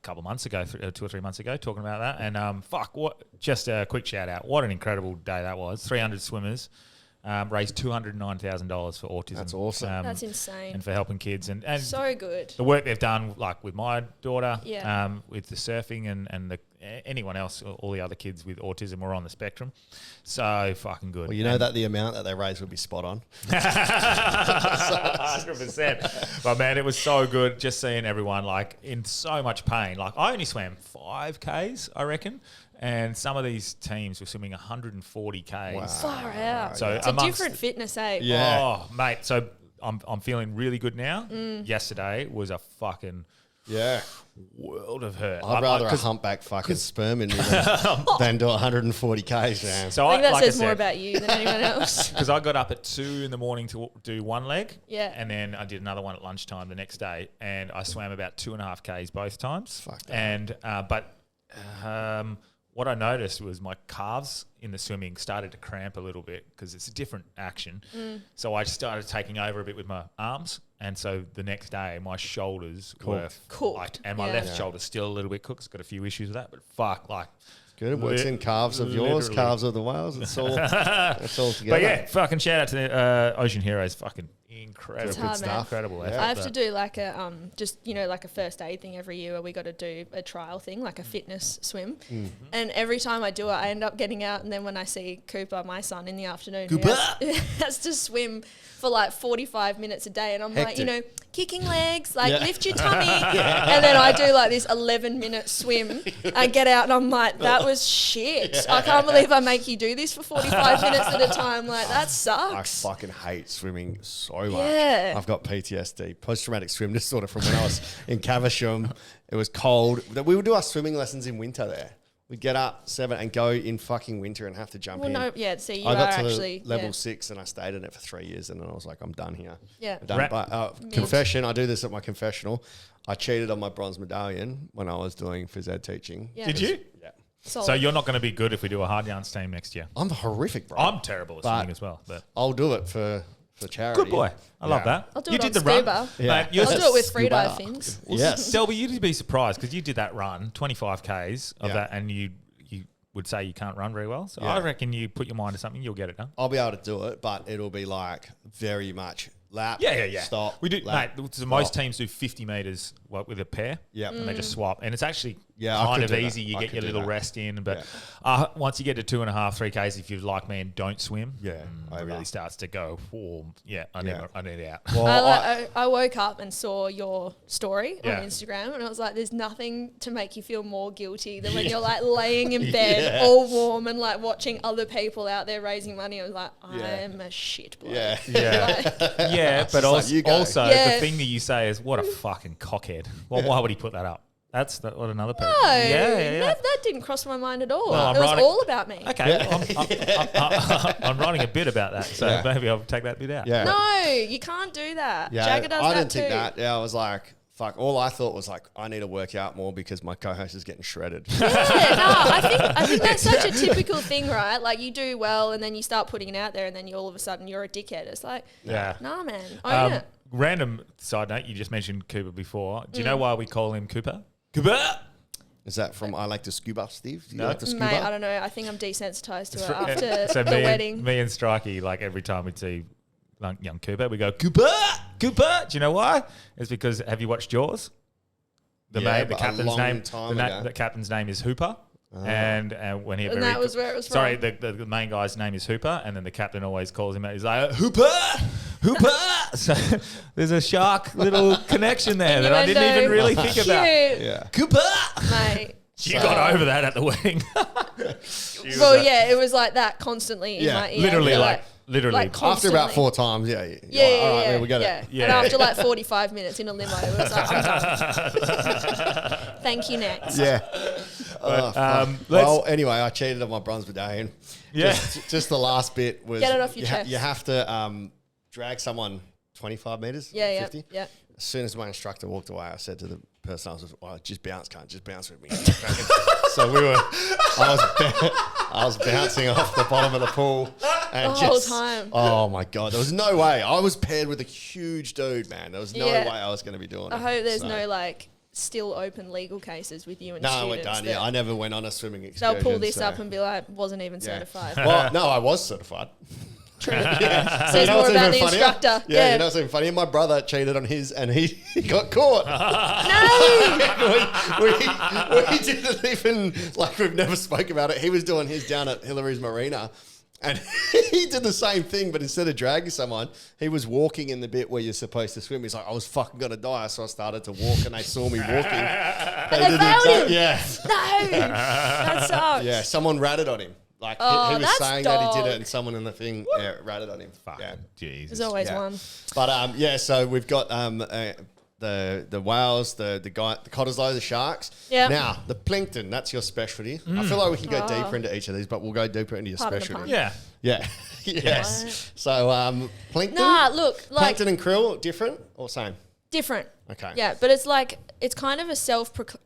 couple of months ago, 2 or 3 months ago, talking about that. And just a quick shout out. What an incredible day that was. 300 swimmers. Raised $209,000 for autism. That's awesome. That's insane. And for helping kids. And So good. the work they've done, like with my daughter, Yeah. with the surfing and anyone else, all the other kids with autism or on the spectrum. So fucking good. Well, you know that the amount that they raised would be spot on. 100%. But man, it was so good just seeing everyone like in so much pain. Like I only swam 5Ks, I reckon. And some of these teams were swimming 140 Ks. Wow. Far out. So it's a different fitness, eh? Yeah. Oh, mate. So I'm feeling really good now. Yesterday was a fucking world of hurt. I'd rather a humpback fucking sperm in me than do 140 Ks, man. So I think that like says I more said, about you than anyone else. because I got up at 2 a.m. to do one leg. Yeah. And then I did another one at lunchtime the next day. And I swam about 2.5 Ks both times. Fuck that. And, what I noticed was my calves in the swimming started to cramp a little bit because it's a different action. So I started taking over a bit with my arms. And so the next day, my shoulders were Cooked. like, and my left shoulder's still a little bit cooked. It's got a few issues with that, but fuck, like. Good. It works in calves of yours, literally. calves of the whales. It's all together. But yeah, fucking shout out to the Ocean Heroes. Fucking incredible. It's hard, man. Incredible effort. I have to do like a like a first aid thing every year where we got to do a trial thing, like a fitness swim. And every time I do it, I end up getting out. And then when I see Cooper, my son, in the afternoon, who has to swim for like 45 minutes a day, and I'm like, kicking legs, like lift your tummy, and then I do like this 11-minute swim. I get out and I'm like, that was shit. I can't believe I make you do this for 45 minutes at a time. Like that I sucks. fucking hate swimming so much. Yeah. I've got PTSD, post-traumatic swim disorder, from when I was in Caversham. It was cold. We would do our swimming lessons in winter there. We'd get up 7 and go in fucking winter and have to jump in. See, you I are got to actually level 6 and I stayed in it for 3 years, and then I was like, I'm done here. Yeah. I'm done. But confession, I do this at my confessional. I cheated on my bronze medallion when I was doing phys ed teaching. Yeah. Did you? Yeah. Solid. So you're not going to be good if we do a hard yarns team next year. I'm horrific, bro. I'm terrible at But swimming as well. But I'll do it for charity. good boy. I love that. I'll do you it did on the run. scuba. Yeah. Mate, you're I'll do it with Scuba. freedive fins. Yes. Delby, you'd be surprised because you did that run, 25 Ks of Yeah. that, and you would say you can't run very well. So Yeah. I reckon you put your mind to something, you'll get it done. I'll be able to do it, but it'll be like very much lap. Yeah. Stop. We do, lap, mate. So most stop. teams do 50 meters with a pair. Yeah. And they just swap, and it's actually Yeah, I kind could of do that. easy. You I get could your do little that. rest in, but once you get to 2.5, 3 Ks, if you're like me and don't swim, Yeah, it really starts to go. Oh, I need out. Well, I woke up and saw your story Yeah. on Instagram, and I was like, there's nothing to make you feel more guilty than when you're like laying in bed all warm and like watching other people out there raising money. I was like, I'm a shit bloke. yeah. Yeah, but like you go. also Yeah. the thing that you say is, what a fucking cockhead. Well, why would he put that up? That's what another person. No, Yeah. that didn't cross my mind at all. Well, I'm it was writing- all about me. Okay, I'm writing a bit about that, so maybe I'll take that bit out. Yeah. No, you can't do that. Yeah, Jagger does I that didn't too. think that. Yeah, I was like, fuck. All I thought was like, I need to work out more because my co-host is getting shredded. Yeah, no, I think that's such a typical thing, right? Like you do well and then you start putting it out there and then all of a sudden you're a dickhead. It's like, Yeah. nah, man, own it. Random side note, you just mentioned Cooper before. Do you know why we call him Cooper? Cooper! Is that from I Like to Scuba, Steve? Do you like to scuba? Mate, I don't know. I think I'm desensitized to it after So the wedding. me and Strikey, like every time we see young Cooper, we go, Cooper! Cooper! Do you know why? It's because, have you watched Jaws? The but captain's a long name. time ago. The captain's name is Hooper. And when he And that was where it was sorry, from. the main guy's name is Hooper, and then the captain always calls him out. He's like, Hooper, Hooper. So there's a shark little connection there that I didn't even really think about. Cute. Yeah. Cooper. Mate. She got over that at the wedding. Well, yeah, it was like that constantly in my ear. literally, Yeah, like literally. After about 4 times, Yeah, all right, man, we got it. Yeah. And after like 45 minutes in a limo, it was like, I'm done. Thank you, next. Yeah. let's- Well, anyway, I cheated on my bronze medallion. Yeah. Just the last bit was Get it off your chest. You have to drag someone 25 meters. Yeah, 50. yeah. As soon as my instructor walked away, I said to the person, I was just, just bounce, can't just bounce with me. So I was bouncing off the bottom of the pool. And The whole time. Oh my God. There was no way. I was paired with a huge dude, man. There was no Yeah. way I was going to be doing it. I hope there's So, no like still open legal cases with you and No, students. we don't. that Yeah, I never went on a swimming excursion. They'll pull this so- up and be like, wasn't even certified. Well, no, I was certified. True. Yeah. Says more what's about even the funnier? instructor. Yeah, you know what's even funny? My brother cheated on his and he got caught. we didn't even, like, we've never spoke about it. He was doing his down at Hillary's Marina. And he did the same thing, but instead of dragging someone, he was walking in the bit where you're supposed to swim. He's like, I was fucking going to die. So I started to walk and they saw me walking. And they failed him. Yeah. No, that sucks. Yeah, someone ratted on him. Like, he was that's saying that he did dog. it and someone in the thing ratted on him. Fuck. Yeah. Jesus. There's always Yeah. one. But, so we've got the whales, the cotters, the sharks. Yep. Now, the plankton, that's your specialty. I feel like we can go deeper into each of these, but we'll go deeper into your Pardon the specialty. pun. Yeah. Yeah. yes. So, plankton? Nah, look, like Plankton and krill, different or same? different. Okay. Yeah, but it's like it's kind of a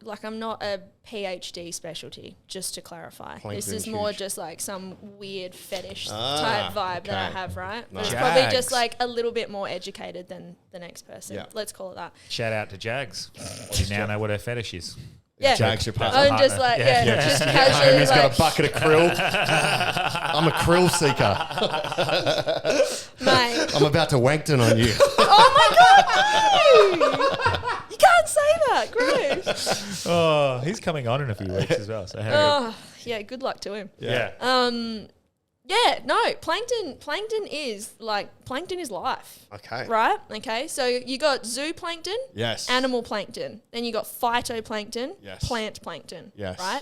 like I'm not a PhD specialty, just to clarify. This Plankton's is more huge. just like some weird fetish type vibe that I okay. have, right? But Nice. it's probably Jags. just like a little bit more educated than the next person. Yeah. Let's call it that. Shout out to Jags. You now know what her fetish is. Yeah. Jags your partner. I'm just like, just casually He's like, got a bucket of krill. I'm a krill seeker. mate. I'm about to wankton on you. Oh my god, no! You can't say that. Gross. Oh, he's coming on in a few weeks as well. So Oh, yeah. Good luck to him. yeah. Yeah, no, plankton is life. Okay. Right? Okay. So you got zooplankton, Yes. animal plankton, then you got phytoplankton, Yes. plant plankton. Yes. Right?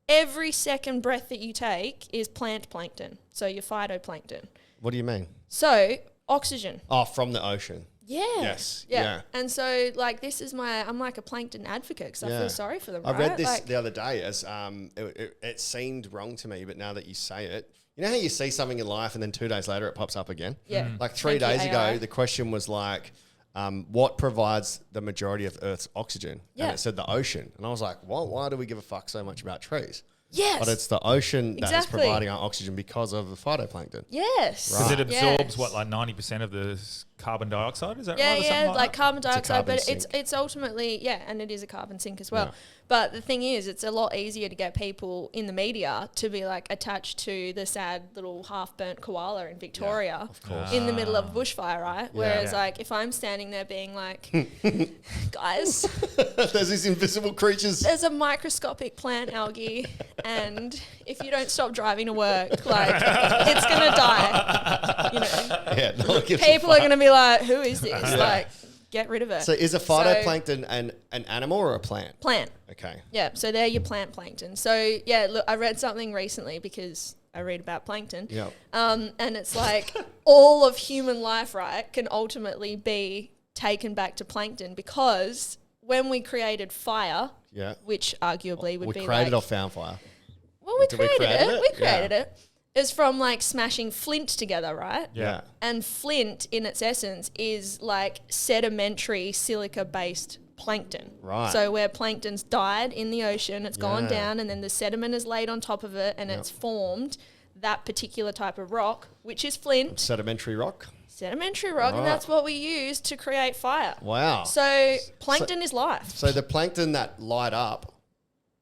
Every second breath that you take is plant plankton. So you're phytoplankton. What do you mean? So oxygen. Oh, from the ocean. Yeah. Yes, Yeah. yeah. And so like I'm like a plankton advocate because I Yeah. feel sorry for them. I right? read this Like, the other day as it seemed wrong to me, but now that you say it, you know how you see something in life and then 2 days later it pops up again? Yeah. Like 3 Thank you, days AI. ago, the question was like, what provides the majority of Earth's oxygen? Yeah. And it said the ocean. And I was like, well, why do we give a fuck so much about trees? Yes. But it's the ocean that is Exactly. providing our oxygen because of the phytoplankton. Yes. Because it absorbs Yes. like 90% of the carbon dioxide. Is that Yeah, right? Or yeah, something like that? carbon dioxide, carbon but sink. it's ultimately and it is a carbon sink as well. Yeah. But the thing is, it's a lot easier to get people in the media to be like attached to the sad little half-burnt koala in Victoria, in the middle of a bushfire, right? Whereas Yeah. like if I'm standing there being like, guys, There's these invisible creatures. there's a microscopic plant algae, and if you don't stop driving to work, like it's gonna die. You know, Yeah, no one gives a people are fuck. gonna be like, who is this? Like, get rid of it. So is a phytoplankton an animal or a plant? Plant. Okay. Yeah, so they're your plant plankton. So yeah, look, I read something recently because I read about plankton. Yeah. And it's like all of human life, right, can ultimately be taken back to plankton because when we created fire, Yeah. which arguably would We be created like, off found fire. well, we Did we created create it. it? We created Yeah. it. It's from like smashing flint together, right? Yeah. And flint, in its essence, is like sedimentary silica-based plankton. Right. So where plankton's died in the ocean, it's gone Yeah. down, and then the sediment is laid on top of it, and it's formed that particular type of rock, which is flint, Sedimentary rock. sedimentary rock, Right. and that's what we use to create fire. Wow. So plankton is life. So the plankton that light up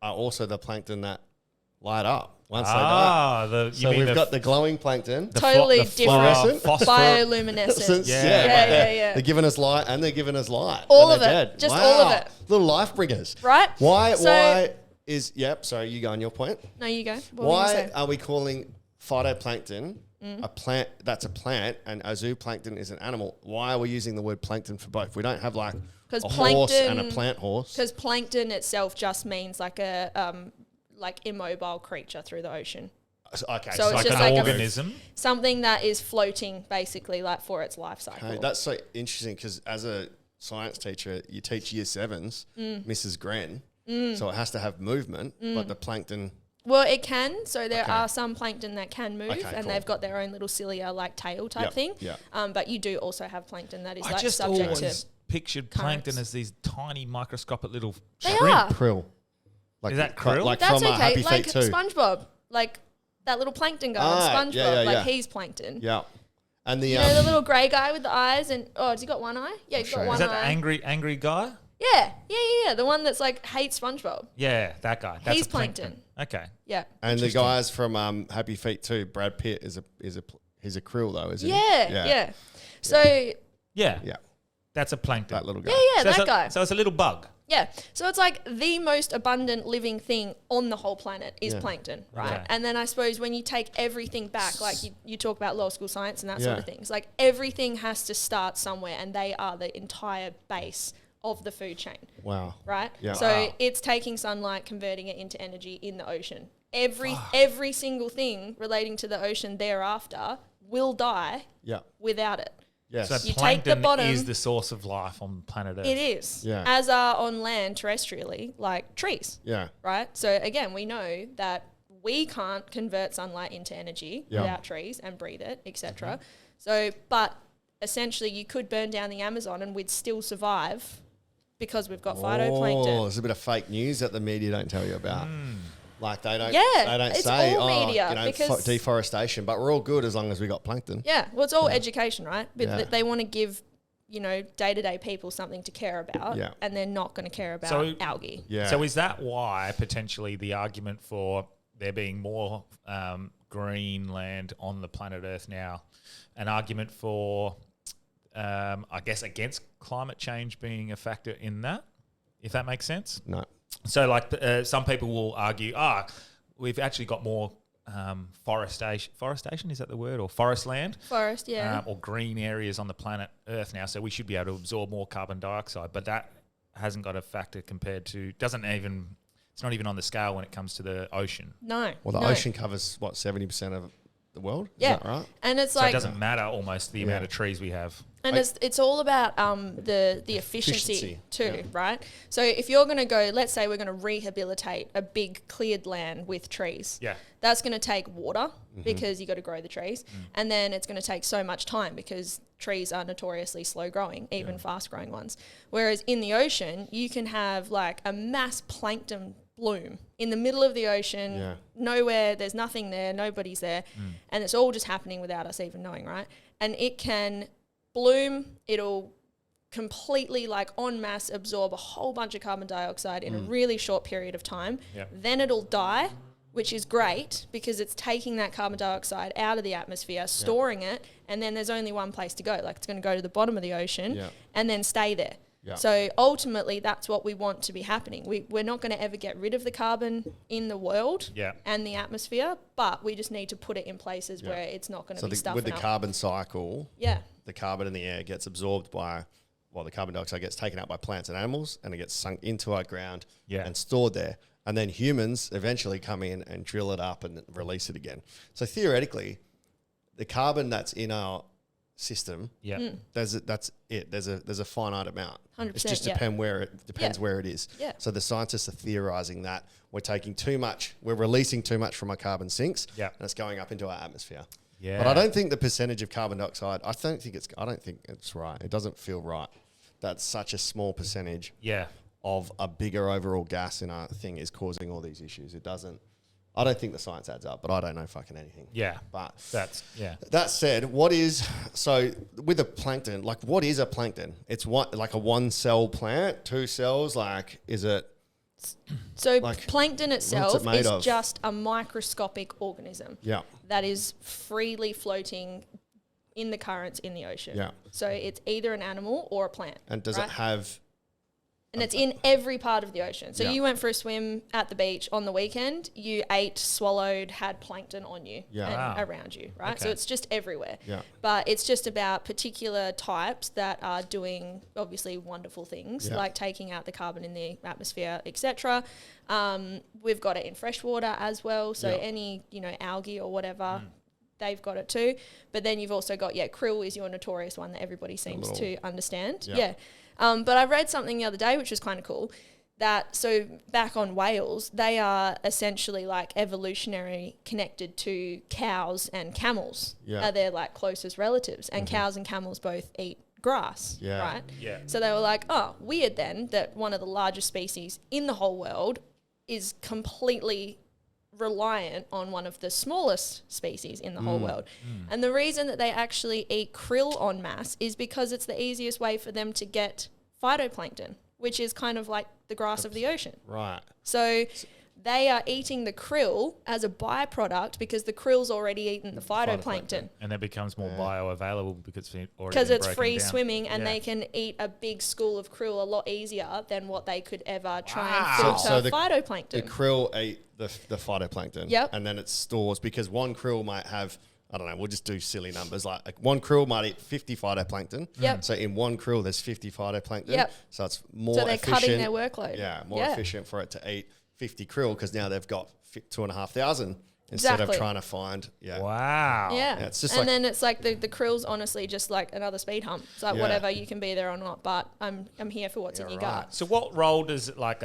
are also the plankton that light up once they die. So we've got the glowing plankton. Totally different. fluorescent? Bioluminescence. Yeah. They're giving us light and they're giving us light. All when of they're it. dead. Just Wow. all of it. Little life bringers. Right? Why So- is sorry, you go on your point. No, you go. What were you Why gonna say? are we calling phytoplankton a plant that's a plant and a zooplankton is an animal? Why are we using the word plankton for both? We don't have like 'Cause a horse and a plankton- plant horse. Because plankton itself just means like a immobile creature through the ocean. Okay, So it's like just an like organism. something that is floating basically like for its life cycle. Okay, that's so interesting because as a science teacher, you teach year sevens, Mrs. Gren, so it has to have movement, but the plankton. Well, it can. So there Okay. are some plankton that can move, Okay, and cool. they've got their own little cilia like tail type Yep, thing. yep. But you do also have plankton that is I like just subject always to. pictured currents. plankton as these tiny microscopic little They shrimp. are. Krill. Like Is that krill? Like That's from okay. Happy Like Feet too. SpongeBob, like that little plankton guy on Ah, SpongeBob, yeah, like yeah. he's plankton. Yeah. And the You know the little grey guy with the eyes, and has he got one eye? Yeah, he's got sure. one Is that eye. the angry guy? Yeah. The one that's like hates SpongeBob. Yeah, that guy. That's He's a plankton. plankton. Okay. Yeah. And the guys from Happy Feet too. Brad Pitt he's a krill though, isn't he? Yeah. So Yeah. Yeah. That's a plankton. That little guy. yeah, So it's that guy. So it's a little bug. Yeah. So it's like the most abundant living thing on the whole planet is plankton, right? Okay. And then I suppose when you take everything back, like you talk about lower school science and that sort of Yeah. things, like everything has to start somewhere and they are the entire base of the food chain, Wow. right? Yeah. So it's taking sunlight, converting it into energy in the ocean. Every single thing relating to the ocean thereafter will die Yeah. without it. Yes. So You take the plankton bottom- is the source of life on planet Earth. It is. Yeah. As are on land terrestrially, like trees. yeah. Right? So again, we know that we can't convert sunlight into energy Yeah. without trees and breathe it, etc. So, but essentially you could burn down the Amazon and we'd still survive because we've got Oh, phytoplankton. there's a bit of fake news that the media don't tell you about. Like they don't. Yeah, They don't it's say, all media because- deforestation, but we're all good as long as we got plankton. Yeah, well, it's all education, right? But Yeah. they want to give, day-to-day people something to care about, Yeah. and they're not going to care about So- algae. Yeah. So is that why potentially the argument for there being more green land on the planet Earth now, an argument for, I guess, against climate change being a factor in that, if that makes sense? No. So like some people will argue, we've actually got more forestation, is that the word? Or forest land? Forest, yeah. Or green areas on the planet Earth now, so we should be able to absorb more carbon dioxide. But that hasn't got a factor compared to, it's not even on the scale when it comes to the ocean. No. Well, the no. ocean covers, 70% of the world? Yeah. Is that right? And it's So like, it doesn't matter almost the amount of trees we have. and it's all about the efficiency Efficiency, too, yeah. right? So if you're going to go, let's say we're going to rehabilitate a big cleared land with trees. Yeah. That's going to take water because you got to grow the trees. And then it's going to take so much time because trees are notoriously slow growing, even fast growing ones. Whereas in the ocean, you can have like a mass plankton bloom in the middle of the ocean, nowhere, there's nothing there, nobody's there. And it's all just happening without us even knowing, right? And it can bloom, it'll completely like en masse absorb a whole bunch of carbon dioxide in a really short period of time. Yeah. Then it'll die, which is great because it's taking that carbon dioxide out of the atmosphere, storing it, and then there's only one place to go. Like it's going to go to the bottom of the ocean and then stay there. Yeah. So ultimately, that's what we want to be happening. We're not going to ever get rid of the carbon in the world and the atmosphere, but we just need to put it in places where it's not going to be stuffing with the up. carbon cycle, Yeah. the carbon in the air gets absorbed by, the carbon dioxide gets taken up by plants and animals and it gets sunk into our ground and stored there. And then humans eventually come in and drill it up and release it again. So theoretically, the carbon that's in our system, that's it. There's a finite amount. 100%, It just depends where it is. Yeah. So the scientists are theorizing that we're taking too much, we're releasing too much from our carbon sinks, and it's going up into our atmosphere. Yeah. But I don't think the percentage of carbon dioxide, I don't think it's right. It doesn't feel right. That's such a small percentage of a bigger overall gas in our thing is causing all these issues. It doesn't. I don't think the science adds up, but I don't know fucking anything. Yeah. But that said, with a plankton, like what is a plankton? It's like a 1-cell plant, 2 cells, like is it? So like, plankton itself what's it made is of? just a microscopic organism that is freely floating in the currents in the ocean. Yeah. So it's either an animal or a plant. And does it have... And it's in every part of the ocean. So you went for a swim at the beach on the weekend, you ate, swallowed, had plankton on you and around you, right? Okay. So it's just everywhere. Yeah. But it's just about particular types that are doing obviously wonderful things, like taking out the carbon in the atmosphere, etc. We've got it in freshwater as well. So any, algae or whatever, they've got it too. But then you've also got, krill is your notorious one that everybody seems to understand. Yeah. But I read something the other day, which was kind of cool, so back on whales, they are essentially like evolutionary connected to cows and camels. Are their like closest relatives. And cows and camels both eat grass, right? Yeah. So they were like, oh, weird then that one of the largest species in the whole world is completely reliant on one of the smallest species in the whole world. And the reason that they actually eat krill en masse is because it's the easiest way for them to get phytoplankton, which is kind of like the grass of the ocean. Right. So they are eating the krill as a byproduct because the krill's already eaten the phytoplankton. And that becomes more bioavailable because it's already Because been it's broken free down. swimming and they can eat a big school of krill a lot easier than what they could ever try and filter So the phytoplankton. krill ate the phytoplankton. Yep. And then it stores, because one krill might have, I don't know, we'll just do silly numbers. Like one krill might eat 50 phytoplankton. Yep. So in one krill, there's 50 phytoplankton. Yep. So it's more So they're efficient. cutting their workload. Yeah, more efficient for it to eat 50 krill because now they've got 2,500 instead Exactly. of trying to find. Yeah. Wow. Yeah. it's just and like- then it's like the krill's honestly just like another speed hump. It's like Yeah. whatever, you can be there or not, but I'm here for what's in your gut. So what role does like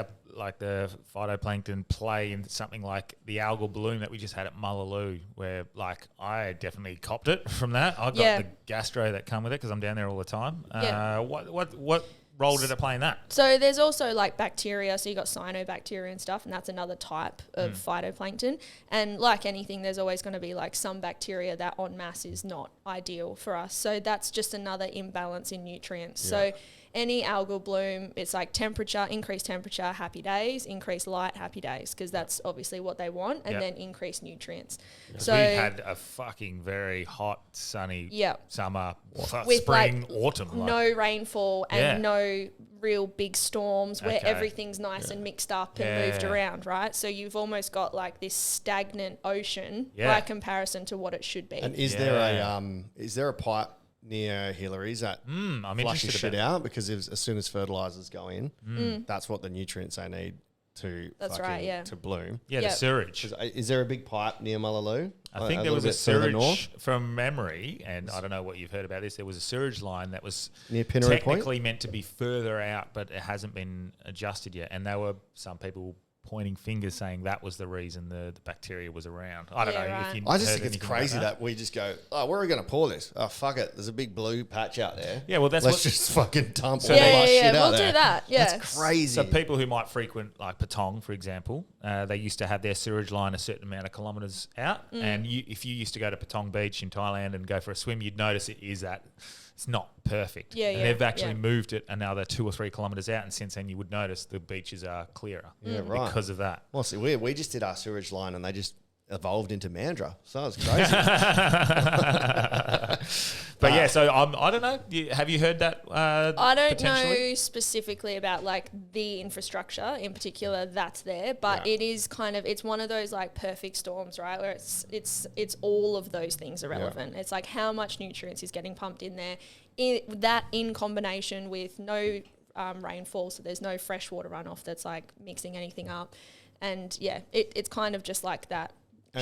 the phytoplankton play in something like the algal bloom that we just had at Mullaloo, where like I definitely copped it from that. I got the gastro that come with it because I'm down there all the time. Yeah. What role did it play in that? So there's also like bacteria. So you got cyanobacteria and stuff, and that's another type of phytoplankton. And like anything, there's always going to be like some bacteria that en masse is not ideal for us. So that's just another imbalance in nutrients. So any algal bloom, it's like temperature, increased temperature, happy days, increased light, happy days, because that's obviously what they want, and then increased nutrients. So we had a fucking very hot, sunny summer, with spring, like autumn. no rainfall and no real big storms where everything's nice and mixed up and moved around, right? So you've almost got like this stagnant ocean by comparison to what it should be. And is there a pipe near Hillary's that I'm flushes interested shit about out? Because as soon as fertilizers go in, that's what the nutrients they need to to bloom. Yeah, the sewage. Is there a big pipe near Mullaloo? I think there was a sewage from memory, and I don't know what you've heard about this. There was a sewage line that was near Pinnery technically meant to be further out, but it hasn't been adjusted yet. And there were some people pointing fingers saying that was the reason the bacteria was around. I don't know if you I just heard think it's anything about crazy that we just go, oh, where are we going to pour this? Oh, fuck it. There's a big blue patch out there. Yeah, well, let's just fucking dump all yeah, that shit out we'll there. do that. Yeah, That's crazy. So people who might frequent like Patong, for example, they used to have their sewage line a certain amount of kilometres out, and if you used to go to Patong Beach in Thailand and go for a swim, you'd notice it is that it's not perfect. And they've actually moved it another 2 or 3 kilometres out, and since then you would notice the beaches are clearer because of that. Well, see, we just did our sewage line and they just evolved into Mandra. So that was crazy. But yeah, so I don't know. Have you heard that? I don't know specifically about like the infrastructure in particular that's there, but it is kind of, it's one of those like perfect storms, right? Where it's all of those things are relevant. It's like how much nutrients is getting pumped in there. That in combination with no rainfall, so there's no freshwater runoff that's like mixing anything up. And yeah, it's kind of just like that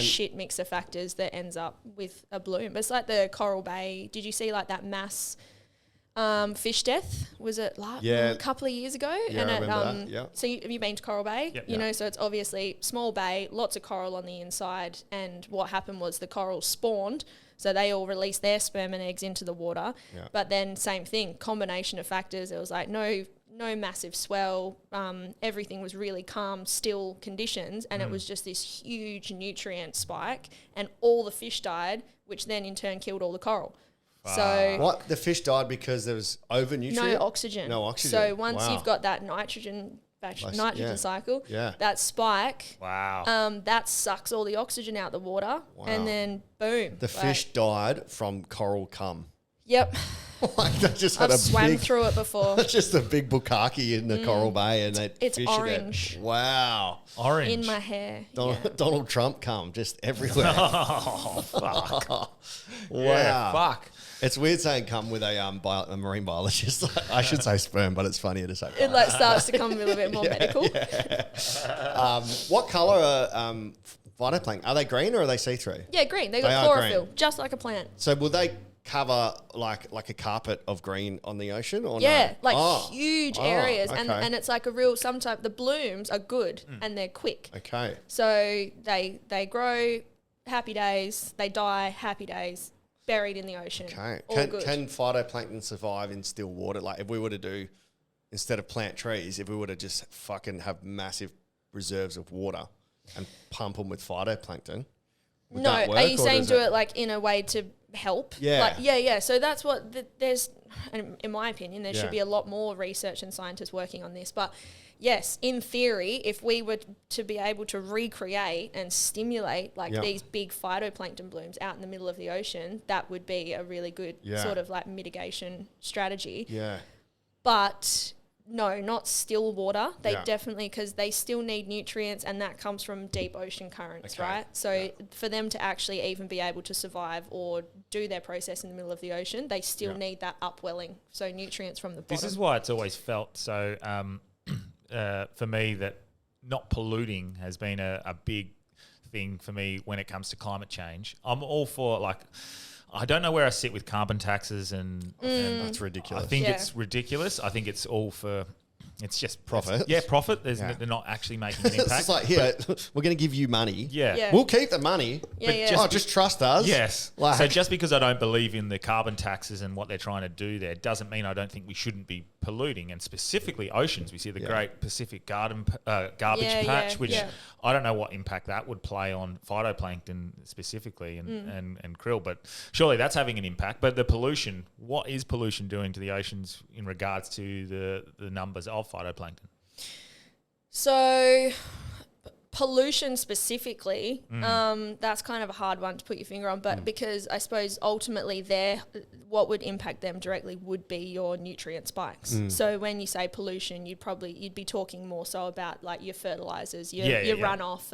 shit mix of factors that ends up with a bloom. But it's like the Coral Bay. Did you see like that mass fish death? Was it a couple of years ago? Yeah, and I remember that. Yeah. So have you been to Coral Bay? Yep. You know, so it's obviously small bay, lots of coral on the inside. And what happened was the coral spawned. So they all released their sperm and eggs into the water. Yeah. But then same thing, combination of factors. It was like no massive swell. Everything was really calm, still conditions. And it was just this huge nutrient spike. And all the fish died, which then in turn killed all the coral. So what? The fish died because there was over nutrient? No oxygen. No oxygen. So once you've got that nitrogen cycle, that spike, that sucks all the oxygen out the water, and then boom. The fish died from coral cum. Yep. Like that just had I've swam through it before. That's just a big bukkake in the Coral Bay, and it's orange. Wow, orange in my hair. Donald Trump cum just everywhere. Oh fuck! Wow, yeah, fuck. It's weird saying cum with a marine biologist. I should say sperm, but it's funnier to say. It like starts to come a little bit more medical. Yeah. What color are phytoplankton? Are they green or are they see-through? Yeah, green. They got chlorophyll, just like a plant. So will they cover like a carpet of green on the ocean or huge areas, okay. and it's like a real, sometimes the blooms are good and they're quick. Okay. So they grow, happy days, they die, happy days, buried in the ocean. Okay. Can phytoplankton survive in still water? Like if we were to do, instead of plant trees, if we were to just fucking have massive reserves of water and pump them with phytoplankton, would that work, are you saying do it like in a way to help. Yeah. So that's what there's, and in my opinion, there should be a lot more research and scientists working on this. But yes, in theory, if we were to be able to recreate and stimulate these big phytoplankton blooms out in the middle of the ocean, that would be a really good sort of like mitigation strategy. Yeah. But no, not still water. They definitely, because they still need nutrients, and that comes from deep ocean currents, right? So for them to actually even be able to survive or do their process in the middle of the ocean, they still need that upwelling, so nutrients from the bottom. This is why it's always felt so, for me, that not polluting has been a big thing for me when it comes to climate change. I'm all for, like, I don't know where I sit with carbon taxes and that's ridiculous. I think it's ridiculous. I think it's all for, it's just profit. Profit. They're not actually making an impact. It's just like, here, we're going to give you money. Yeah. We'll keep the money. But just trust us. Yes. So just because I don't believe in the carbon taxes and what they're trying to do there doesn't mean I don't think we shouldn't be polluting, and specifically oceans. We see the Great Pacific garbage patch, which I don't know what impact that would play on phytoplankton specifically and krill, but surely that's having an impact. But the pollution, what is pollution doing to the oceans in regards to the numbers of phytoplankton? So pollution specifically, that's kind of a hard one to put your finger on, but because I suppose ultimately what would impact them directly would be your nutrient spikes. So when you say pollution, you'd be talking more so about like your fertilizers, your runoff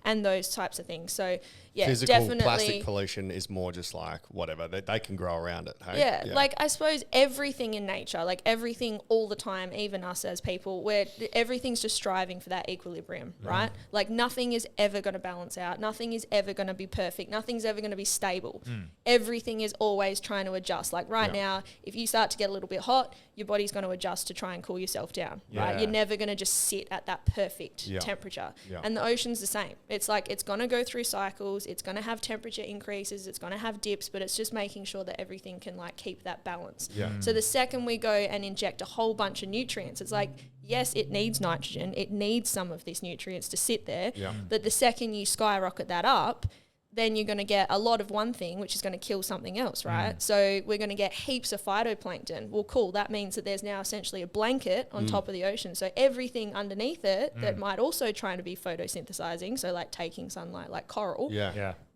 and those types of things. So physical definitely plastic pollution is more just like whatever they can grow around it. Hey? Like I suppose everything in nature, like everything all the time, even us as people, everything's just striving for that equilibrium, right? Like nothing is ever going to balance out. Nothing is ever going to be perfect. Nothing's ever going to be stable. Everything is always trying to adjust. Like right now, if you start to get a little bit hot, your body's going to adjust to try and cool yourself down, right? You're never going to just sit at that perfect temperature. And the ocean's the same. It's like it's going to go through cycles. It's going to have temperature increases. It's going to have dips, but it's just making sure that everything can like keep that balance. So the second we go and inject a whole bunch of nutrients, it's like, yes, it needs nitrogen. It needs some of these nutrients to sit there. But the second you skyrocket that up, then you're going to get a lot of one thing, which is going to kill something else, right? So we're going to get heaps of phytoplankton. Well, cool. That means that there's now essentially a blanket on top of the ocean. So everything underneath it that might also try to be photosynthesizing, so like taking sunlight, like coral,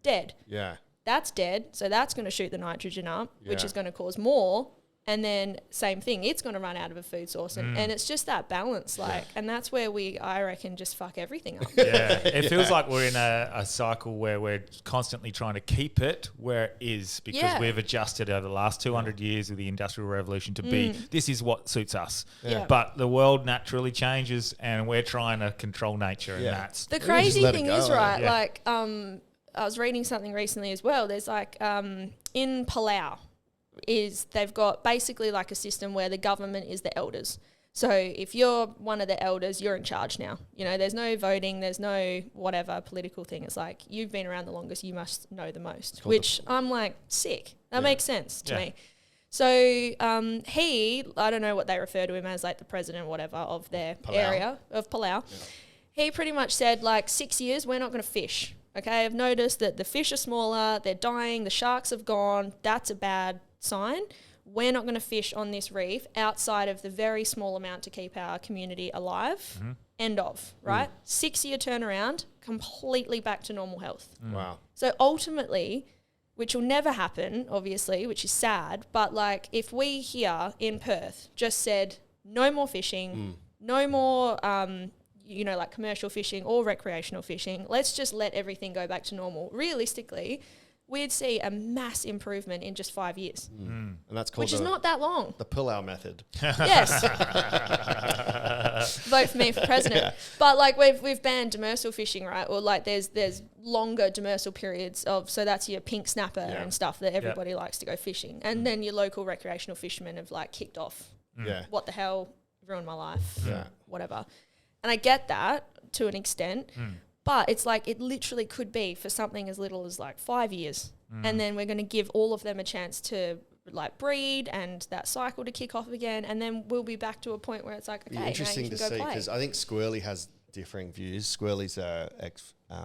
dead. That's dead. So that's going to shoot the nitrogen up, which is going to cause more. And then same thing, it's going to run out of a food source. And it's just that balance, and that's where I reckon, just fuck everything up. It feels like we're in a cycle where we're constantly trying to keep it where it is, because we've adjusted over the last 200 years of the Industrial Revolution to be, this is what suits us. But the world naturally changes and we're trying to control nature, and that's... The crazy thing is, right, like I was reading something recently as well. There's like in Palau, they've got basically like a system where the government is the elders. So if you're one of the elders, you're in charge now. You know, there's no voting, there's no whatever political thing. It's like, you've been around the longest, you must know the most, which I'm like, sick. That makes sense to me. So I don't know what they refer to him as, like the president, whatever, of their area of Palau. He pretty much said, like, 6 years, we're not going to fish. Okay, I've noticed that the fish are smaller, they're dying, the sharks have gone. That's a bad sign. We're not going to fish on this reef outside of the very small amount to keep our community alive. End of, right? 6 year turnaround, completely back to normal health. Wow. So ultimately, which will never happen, obviously, which is sad, but like if we here in Perth just said no more fishing, no more like commercial fishing or recreational fishing, let's just let everything go back to normal. Realistically, we'd see a mass improvement in just 5 years. And that's called which is not that long. The pull-out method. Yes. Vote for me for president. But like we've banned demersal fishing, right? Or like there's longer demersal periods so that's your pink snapper and stuff that everybody likes to go fishing. And then your local recreational fishermen have like kicked off. What the hell? Ruined my life. Whatever. And I get that to an extent. But it's like it literally could be for something as little as like 5 years. And then we're going to give all of them a chance to like breed and that cycle to kick off again. And then we'll be back to a point where it's like, okay, interesting now you to can go see, play. because I think Squirrely has differing views. Squirrely's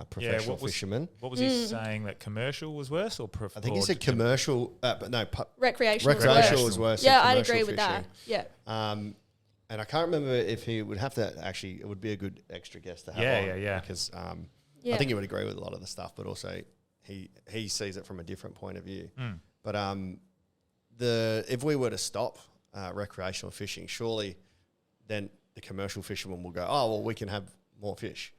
professional fisherman. What was he saying, that commercial was worse or I think he said commercial, but no, recreational was worse. Yeah, than I'd commercial agree with fishing. that. Yeah. And I can't remember if he would have to actually. It would be a good extra guest to have. Yeah. Because I think he would agree with a lot of the stuff, but also he sees it from a different point of view. But if we were to stop recreational fishing, surely then the commercial fishermen will go, oh well, we can have more fish.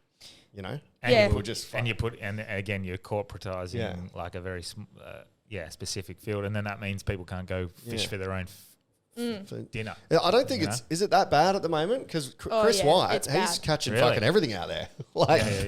You know, and you and again, you're corporatizing like a very specific field, and then that means people can't go fish for their own dinner. Yeah, I don't think is it that bad at the moment? Because Chris White, he's catching fucking everything out there.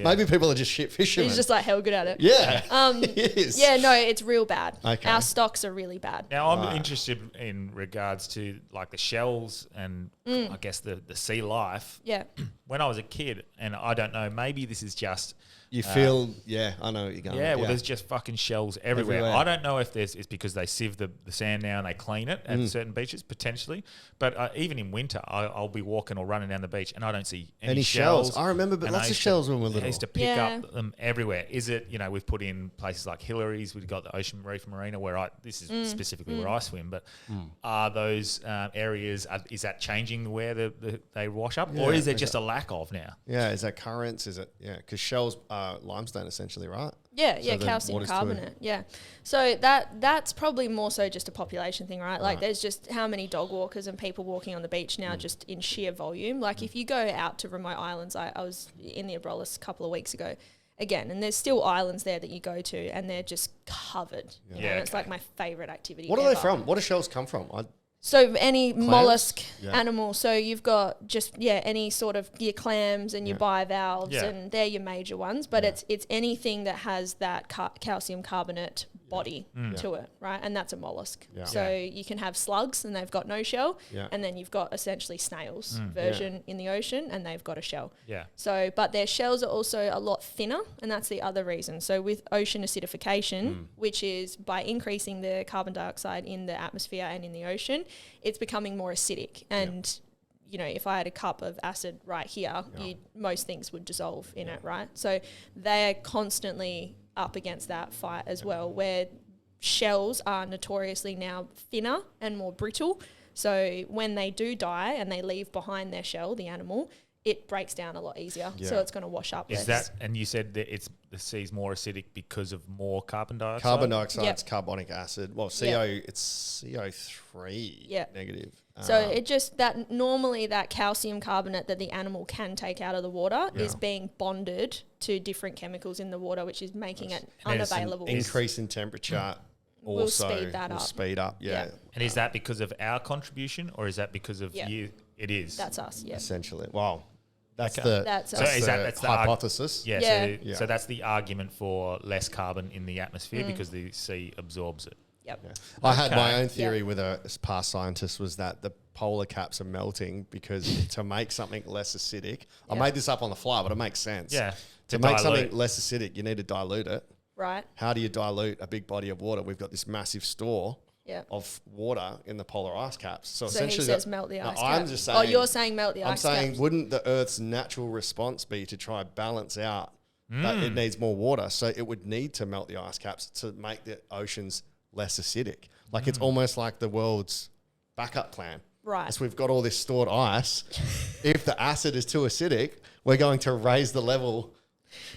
Maybe people are just shit fishermen. He's just like hell good at it. Yeah, he is. Yeah, no, it's real bad. Okay. Our stocks are really bad. Now I'm interested in regards to like the shells and I guess the sea life. Yeah. When I was a kid, and I don't know, maybe this is just you feel, I know what you're going. Yeah, well, there's just fucking shells everywhere. I don't know if it's because they sieve the sand now and they clean it at certain beaches, potentially. But even in winter, I'll be walking or running down the beach and I don't see any shells. I remember lots of shells when we were little. I used to pick up them everywhere. Is it, we've put in places like Hillary's, we've got the Ocean Reef Marina where this is specifically where I swim, but are those areas, is that changing where they wash up or is there just a lack of now? Yeah, is that currents? Is it, because shells limestone essentially, right? Yeah, so calcium carbonate. Yeah. So that's probably more so just a population thing, right? Like there's just how many dog walkers and people walking on the beach now just in sheer volume. Like if you go out to remote islands, I was in the Abrolhos a couple of weeks ago again, and there's still islands there that you go to and they're just covered. You know? And it's like my favourite activity What are they from? What do shells come from? So any mollusk animal. So you've got just any sort of your clams and your bivalves, and they're your major ones. But it's anything that has that calcium carbonate body to it, right? And that's a mollusk. Yeah. So you can have slugs and they've got no shell, and then you've got essentially snails version in the ocean and they've got a shell. Yeah. So, but their shells are also a lot thinner, and that's the other reason. So with ocean acidification, which is by increasing the carbon dioxide in the atmosphere and in the ocean, it's becoming more acidic. And if I had a cup of acid right here, most things would dissolve in it, right? So they're constantly up against that fight as well, where shells are notoriously now thinner and more brittle. So when they do die and they leave behind their shell, the animal, it breaks down a lot easier. Yeah. So it's going to wash up. Is that, and you said that the sea's more acidic because of more carbon dioxide? Carbon dioxide's carbonic acid. Well, it's CO3 negative. So it just that normally that calcium carbonate that the animal can take out of the water is being bonded to different chemicals in the water, which is making it unavailable. Increase in temperature also will speed up. Yeah. And is that because of our contribution or is that because of you? It is. That's us, essentially. Wow. That's that's the hypothesis. So that's the argument for less carbon in the atmosphere because the sea absorbs it. Yep. Yeah. I had my own theory with a past scientist was that the polar caps are melting because to make something less acidic, I made this up on the fly, but it makes sense. Yeah. To make something less acidic, you need to dilute it. Right. How do you dilute a big body of water? We've got this massive store of water in the polar ice caps. So essentially he says melt the ice cap. I'm just saying. Oh, you're saying melt the ice cap. I'm saying wouldn't the Earth's natural response be to try balance out that it needs more water? So it would need to melt the ice caps to make the oceans less acidic. Like it's almost like the world's backup plan. Right. So we've got all this stored ice. If the acid is too acidic, we're going to raise the level.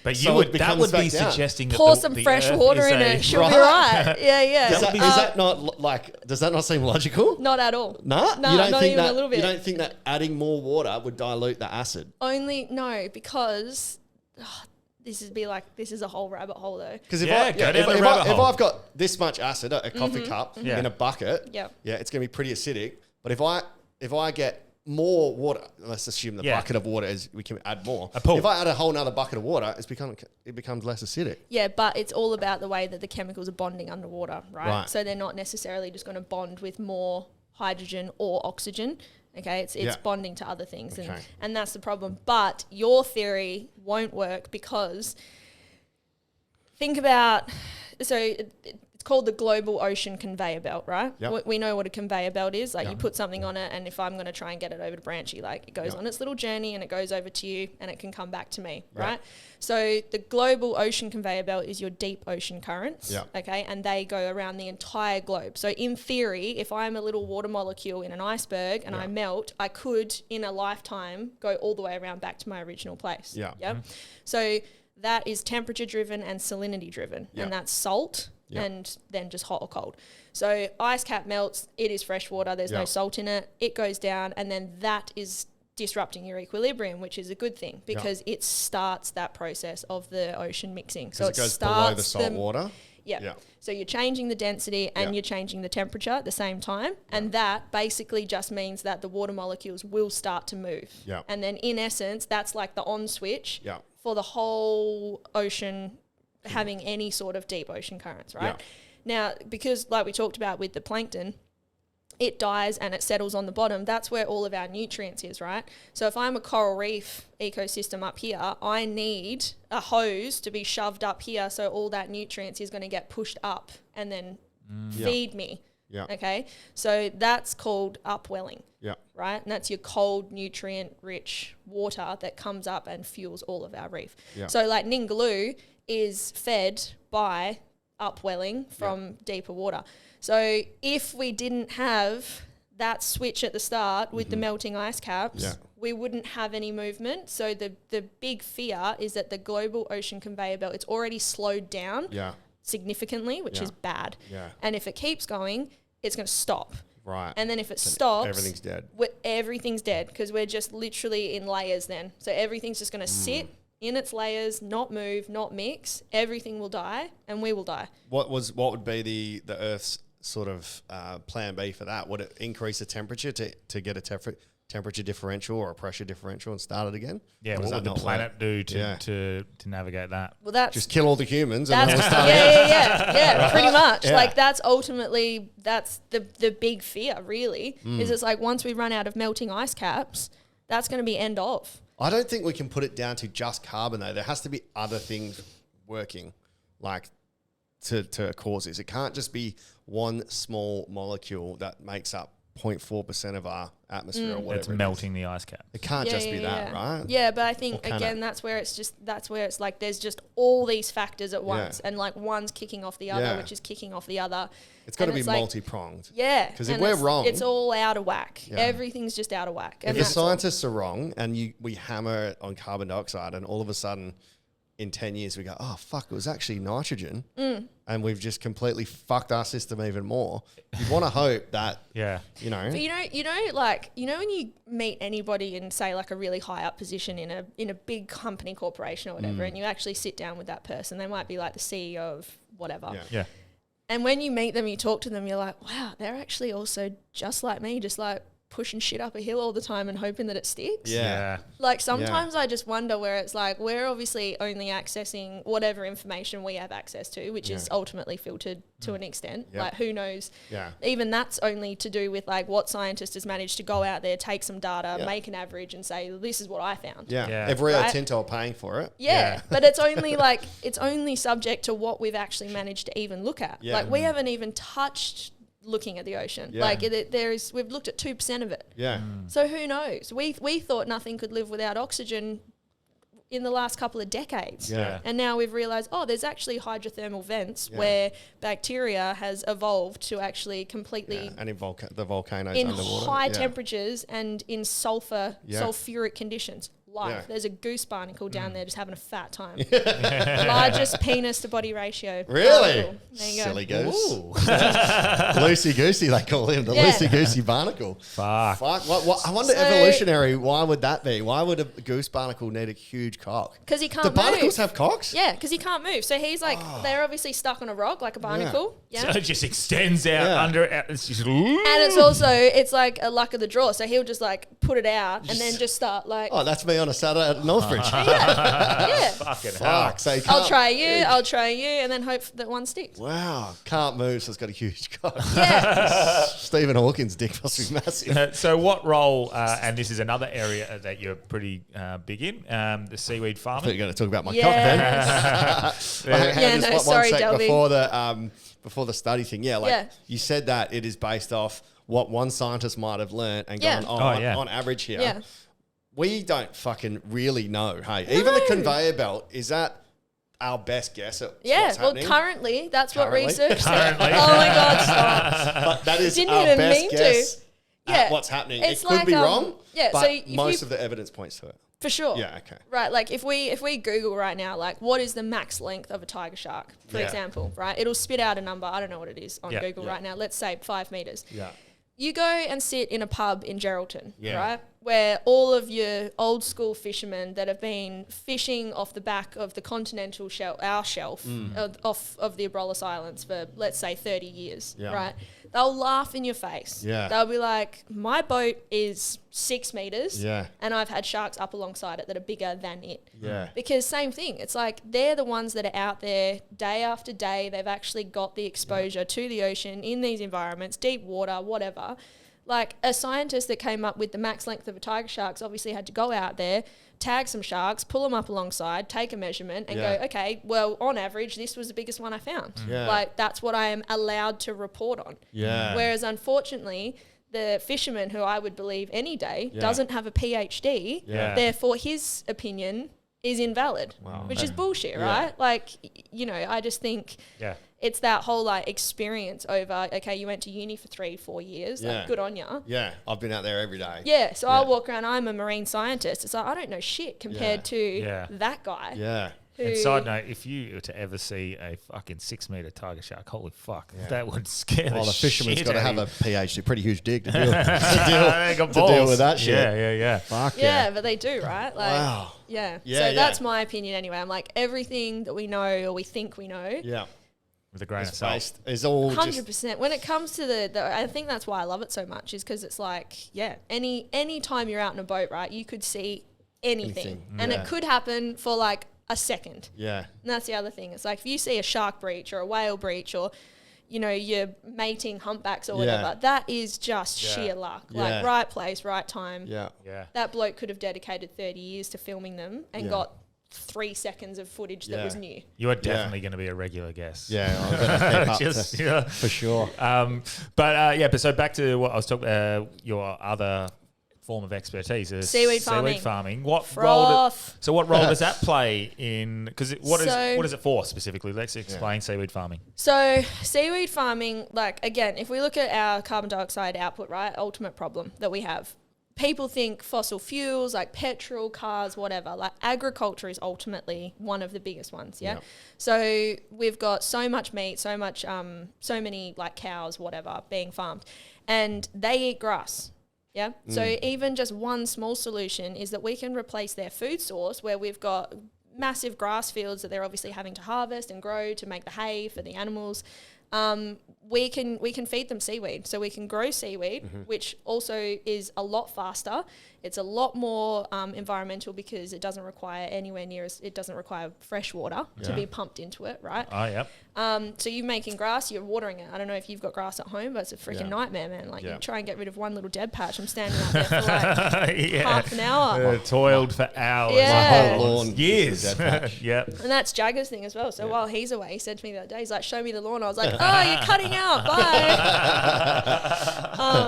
But that would be suggesting that pour some fresh water in it. She'll be right. Yeah. Does that not seem logical? Not at all. Nah? No, not even a little bit. You don't think that adding more water would dilute the acid? Because this is a whole rabbit hole though. Because if I've got this much acid, a coffee cup in a bucket, it's going to be pretty acidic. But if I get more water, let's assume the bucket of water is we can add more. If I add a whole nother bucket of water, it becomes less acidic. Yeah, but it's all about the way that the chemicals are bonding underwater, right? So they're not necessarily just going to bond with more hydrogen or oxygen. Okay, it's bonding to other things, and that's the problem. But your theory won't work because think about it's it's called the global ocean conveyor belt, right? Yep. We know what a conveyor belt is. Like you put something on it, and if I'm going to try and get it over to Branchy, like it goes on its little journey and it goes over to you and it can come back to me, right? So the global ocean conveyor belt is your deep ocean currents, okay? And they go around the entire globe. So in theory, if I'm a little water molecule in an iceberg and I melt, I could, in a lifetime, go all the way around back to my original place. So that is temperature driven and salinity driven, and that's salt and then just hot or cold. So ice cap melts, it is fresh water, there's no salt in it, it goes down, and then that is disrupting your equilibrium, which is a good thing because it starts that process of the ocean mixing. So it goes below the salt water. So you're changing the density and you're changing the temperature at the same time. And that basically just means that the water molecules will start to move. And then in essence, that's like the on switch for the whole ocean having any sort of deep ocean currents, right? Now, because like we talked about with the plankton, it dies and it settles on the bottom. That's where all of our nutrients is, right? So if I'm a coral reef ecosystem up here, I need a hose to be shoved up here so all that nutrients is going to get pushed up and then feed me. Okay? So that's called upwelling. Right? And that's your cold, nutrient-rich water that comes up and fuels all of our reef. So like Ningaloo is fed by upwelling from deeper water. So if we didn't have that switch at the start with the melting ice caps, we wouldn't have any movement. So the big fear is that the global ocean conveyor belt, it's already slowed down significantly, which is bad. And if it keeps going, it's going to stop. Right. And then if it stops, everything's dead. Everything's dead because we're just literally in layers then. So everything's just going to sit in its layers, not move, not mix. Everything will die and we will die. What would be the Earth's sort of plan B for that? Would it increase the temperature to get a temperature differential or a pressure differential and start it again? Yeah, what would the planet do to navigate that? Well, that's just kill all the humans and then we'll start yeah, pretty much. Like that's ultimately the big fear really is it's like once we run out of melting ice caps, that's going to be end of. I don't think we can put it down to just carbon though. There has to be other things working like to cause this. It can't just be one small molecule that makes up 0.4% of our atmosphere or whatever. It's melting the ice cap. It can't just be that, right? Yeah, but I think again that's where it's like there's just all these factors at once and like one's kicking off the other, which is kicking off the other. It's got to be multi-pronged. Yeah. Because if we're wrong, it's all out of whack. Everything's just out of whack. If the scientists are wrong and we hammer it on carbon dioxide and all of a sudden in 10 years we go, oh, fuck, it was actually nitrogen and we've just completely fucked our system even more. You want to hope that, you know. But you know when you meet anybody in, say, like a really high up position in a big company, corporation or whatever, and you actually sit down with that person, they might be like the CEO of whatever. Yeah. And when you meet them, you talk to them, you're like, wow, they're actually also just like me, just like pushing shit up a hill all the time and hoping that it sticks. Yeah. Like sometimes I just wonder where it's like we're obviously only accessing whatever information we have access to, which is ultimately filtered to an extent. Like who knows? Yeah. Even that's only to do with like what scientist has managed to go out there, take some data, make an average and say, this is what I found. Yeah. If Rio Tinto are paying for it. Yeah. But it's only like, it's only subject to what we've actually managed to even look at. Like we haven't even touched looking at the ocean. Like we've looked at 2% of it. So who knows? We thought nothing could live without oxygen in the last couple of decades. And now we've realized, there's actually hydrothermal vents where bacteria has evolved to actually completely and in the volcanoes in underwater. high temperatures and in sulfuric conditions. There's a goose barnacle down there just having a fat time. Largest penis to body ratio. Really? There you go. Silly goose. Loosey goosey, they call him. The loosey goosey barnacle. Fuck. What, I wonder evolutionary, why would that be? Why would a goose barnacle need a huge cock? Because he can't move. Do barnacles move. have cocks? Yeah, because he can't move. So he's like, they're obviously stuck on a rock like a barnacle. So it just extends out under it. It's just, and it's also, it's like a luck of the draw. So he'll just like put it out and then just start like. Oh, that's me on a Saturday at Northbridge. Fucking hell. So I'll try you, and then hope that one sticks. Wow, can't move, so it's got a huge cock. Yeah. Stephen Hawking's dick must be massive. So what role, and this is another area that you're pretty big in, the seaweed farming. I thought you were going to talk about my cock then. Sorry, Delby. before the study thing, you said that it is based off what one scientist might have learned and gone, on average here. Yeah. We don't fucking really know, hey. No. Even the conveyor belt, is that our best guess at what's happening? Currently, that's what research said. Oh my God, stop. But that is Didn't our even best mean guess to. at what's happening. It's it could like, be wrong, but so most of the evidence points to it. For sure. Yeah, okay. Right, like if we Google right now, like what is the max length of a tiger shark, for example, right? It'll spit out a number, I don't know what it is on Google right now, let's say 5 meters. Yeah. You go and sit in a pub in Geraldton, right? Where all of your old school fishermen that have been fishing off the back of the continental shelf, our shelf, of the Abrolhos Islands for, let's say, 30 years, right? They'll laugh in your face. Yeah. They'll be like, my boat is 6 meters and I've had sharks up alongside it that are bigger than it. Yeah. Because same thing, it's like they're the ones that are out there day after day. They've actually got the exposure to the ocean in these environments, deep water, whatever. Like a scientist that came up with the max length of a tiger shark's obviously had to go out there, tag some sharks, pull them up alongside, take a measurement and go, okay, well, on average, this was the biggest one I found. Yeah. Like that's what I am allowed to report on. Yeah. Whereas unfortunately, the fisherman who I would believe any day doesn't have a PhD, therefore his opinion is invalid, which is bullshit, right? Like, you know, I just think it's that whole like experience over, okay, you went to uni for 3-4 years, like, good on ya. Yeah, I've been out there every day. Yeah, so I'll walk around, I'm a marine scientist. It's like, I don't know shit compared to that guy. Yeah. And side note, if you were to ever see a fucking 6 meter tiger shark, holy fuck, that would scare the shit. Well, the fisherman's got to have a PhD, pretty huge dig to deal with that shit. Yeah. Fuck yeah, but they do, right? Like, wow. Yeah. So that's my opinion anyway. I'm like, everything that we know or we think we know. Yeah. With a grain of salt. Is all 100%. When it comes to the, I think that's why I love it so much, is because it's like, any time you're out in a boat, right, you could see anything. And it could happen for like a second. Yeah. And that's the other thing. It's like if you see a shark breach or a whale breach or, you know, you're mating humpbacks or whatever, that is just sheer luck. Like right place, right time. Yeah. That bloke could have dedicated 30 years to filming them and got 3 seconds of footage that was new. You are definitely going to be a regular guest. Yeah, I'm gonna keep up for sure. But so back to what I was talking about, your other form of expertise is seaweed farming. What role does that play in? Because what is it for specifically? Let's explain seaweed farming. So seaweed farming, like again, if we look at our carbon dioxide output, right, ultimate problem that we have. People think fossil fuels like petrol, cars, whatever. Like agriculture is ultimately one of the biggest ones. Yeah. Yep. So we've got so much meat, so many like cows, whatever, being farmed, and they eat grass. Yeah. So even just one small solution is that we can replace their food source where we've got massive grass fields that they're obviously having to harvest and grow to make the hay for the animals. We can feed them seaweed. So we can grow seaweed, which also is a lot faster. It's a lot more environmental because it doesn't require it doesn't require fresh water to be pumped into it, right? Oh, yep. So you're making grass, you're watering it. I don't know if you've got grass at home, but it's a freaking nightmare, man. Like you try and get rid of one little dead patch. I'm standing out there for like half an hour. Toiled for hours. Yeah. My whole lawn. Years. Yep. And that's Jagger's thing as well. So while he's away, he said to me the other day, he's like, show me the lawn. I was like, oh, you're cutting out. Bye.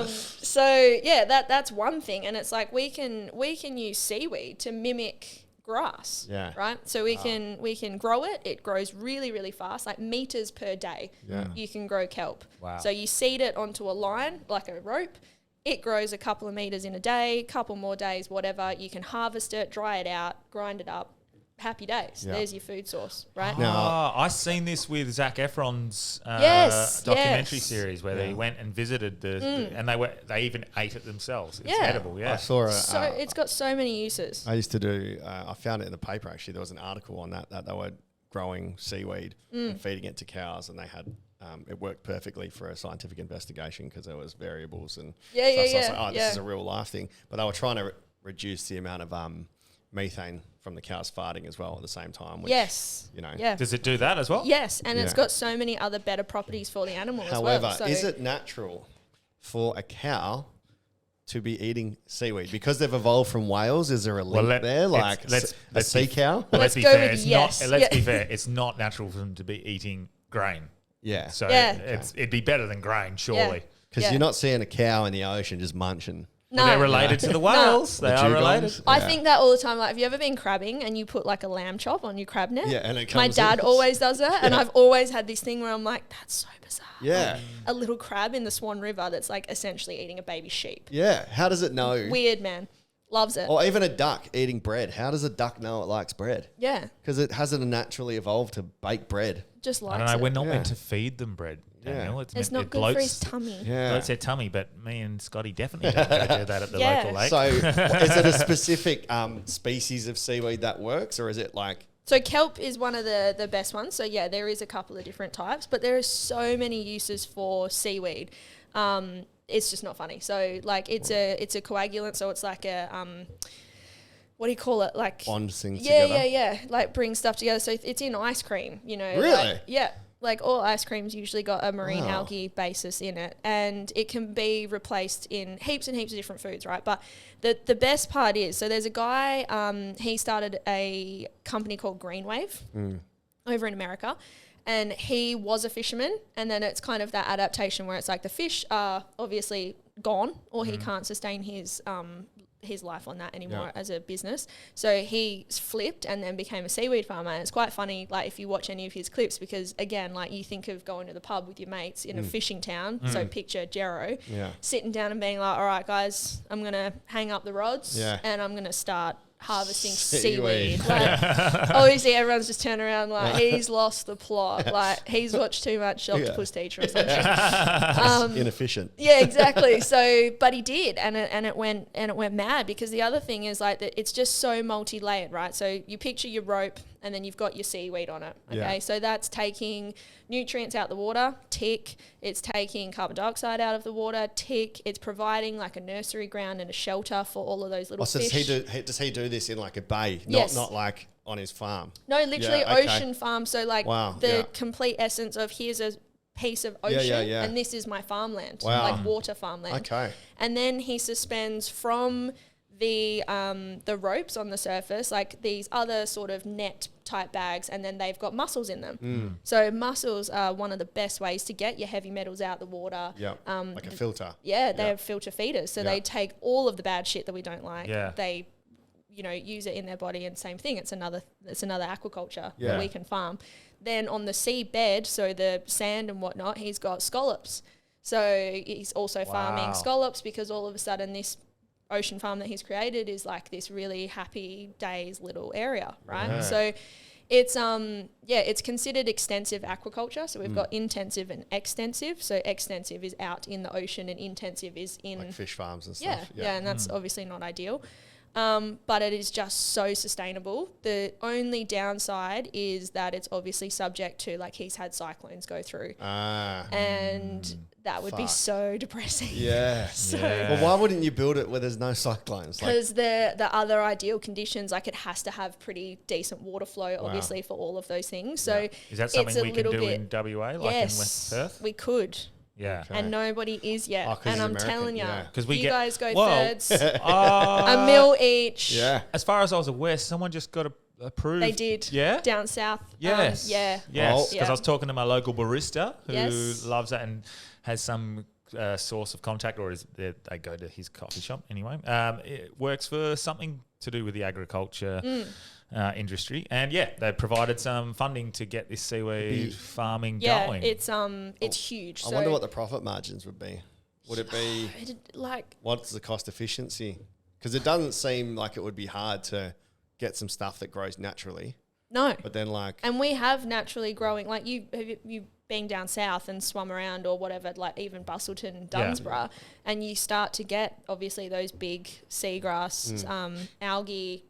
So yeah, that's one thing. And it's like we can use seaweed to mimic grass, right? So we can grow it. It grows really, really fast, like meters per day. Yeah. You can grow kelp. Wow. So you seed it onto a line, like a rope. It grows a couple of meters in a day, couple more days, whatever. You can harvest it, dry it out, grind it up. Happy days. There's your food source, right? I've seen this with Zac Efron's documentary series where they went and visited and they even ate it themselves. It's edible. Yeah, I saw it. So it's got so many uses. I used to do. I found it in the paper actually. There was an article on that they were growing seaweed and feeding it to cows, and they had. It worked perfectly for a scientific investigation because there was variables and stuff. So I was like, this is a real life thing. But they were trying to reduce the amount of methane from the cows farting as well at the same time. Which, you know. Yeah. Does it do that as well? Yes, and it's got so many other better properties for the animal However, as well. So is it natural for a cow to be eating seaweed? Because they've evolved from whales, is there a link there? Like a sea cow? Let's be fair. Let's be fair. It's not natural for them to be eating grain. Yeah. So Yeah. it'd be better than grain, surely. Because you're not seeing a cow in the ocean just munching. No. They're related to the whales. They The are dugongs. related. I think that all the time. Like, have you ever been crabbing and you put like a lamb chop on your crab net? Yeah, and it My comes dad in. always does that, and I've always had this thing where I'm like, that's so bizarre. Yeah. A little crab in the Swan River that's like essentially eating a baby sheep. Yeah. How does it know? Weird, man. Loves it. Or even a duck eating bread. How does a duck know it likes bread? Yeah, Because it hasn't naturally evolved to bake bread. just likes I don't know. it. We're not Yeah. meant to feed them bread, Daniel. Yeah. It's meant- not it good for his tummy. Yeah. Bloats their tummy, but me and Scotty definitely don't go do that at the Yeah. local lake. So is it a specific species of seaweed that works, or is it like... So kelp is one of the best ones. So yeah, there is a couple of different types, but there are so many uses for seaweed. It's just not funny. So like it's a coagulant. So it's like a what do you call it? Like Bond things yeah, together? yeah. Like bring stuff together. So it's in ice cream. You know. Really? Like, yeah. Like all ice creams usually got a marine Wow. algae basis in it, and it can be replaced in heaps and heaps of different foods, right? But the best part is, so there's a guy, he started a company called Green Wave over in America, and he was a fisherman, and then it's kind of that adaptation where it's like the fish are obviously gone, or he can't sustain his life on that anymore as a business. So he flipped and then became a seaweed farmer. And it's quite funny, like if you watch any of his clips, because again, like you think of going to the pub with your mates in a fishing town. So picture Jero sitting down and being like, all right, guys, I'm going to hang up the rods and I'm going to start harvesting seaweed. Like, obviously everyone's just turned around like he's lost the plot. Like he's watched too much Octopus Teacher or something. Inefficient. Yeah, exactly. So, but he did, and it went mad, because the other thing is like that it's just so multi-layered, right? So you picture your rope, and then you've got your seaweed on it. Okay, Yeah. so that's taking nutrients out the water. Tick. It's taking carbon dioxide out of the water. Tick. It's providing like a nursery ground and a shelter for all of those little So fish. does he do this in like a bay, Yes. not like on his farm? No, literally Yeah, okay. ocean farm. So like Wow, the yeah. complete essence of here's a piece of ocean yeah. and this is my farmland, Wow. like water farmland. Okay. And then he suspends from the ropes on the surface, like these other sort of net type bags, and then they've got mussels in them. So mussels are one of the best ways to get your heavy metals out the water. Yeah. Like a filter. Yeah, they have filter feeders. So Yeah. they take all of the bad shit that we don't like. Yeah. They, use it in their body, and same thing. It's another aquaculture Yeah. that we can farm. Then on the seabed, so the sand and whatnot, he's got scallops. So he's also farming scallops, because all of a sudden this ocean farm that he's created is like this really happy days little area, right? Yeah. So it's it's considered extensive aquaculture. So we've got intensive and extensive. So extensive is out in the ocean, and intensive is in Like fish farms and stuff. yeah, and that's obviously not ideal. But it is just so sustainable. The only downside is that it's obviously subject to, like, he's had cyclones go through, and that would be Fuck. so depressing. Yeah. So Well, why wouldn't you build it where there's no cyclones? Like, because the other ideal conditions, like it has to have pretty decent water flow, obviously, for all of those things. So Is that it's something a we can little do bit- in WA, like in yes, West Perth? we could. Yeah. And nobody is yet. Oh, 'cause and he's I'm American, telling you, yeah. 'Cause we you get- guys go Whoa. thirds, a mil each. yeah. As far as I was aware, someone just got approved. They did. Yeah? Down south. Yes. Yeah. Yes. Well- Because Yeah. I was talking to my local barista who Yes. loves that and has some source of contact, or they go to his coffee shop anyway. It works for something to do with the agriculture industry. And yeah, they provided some funding to get this seaweed farming Yeah, going. it's huge. I So wonder what the profit margins would be. Would it be, like what's the cost efficiency? Because it doesn't seem like it would be hard to get some stuff that grows naturally. no. But then like, And we have naturally growing, like you been down south and swum around or whatever, like even Bustleton, Dunsborough, and you start to get obviously those big seagrass, algae.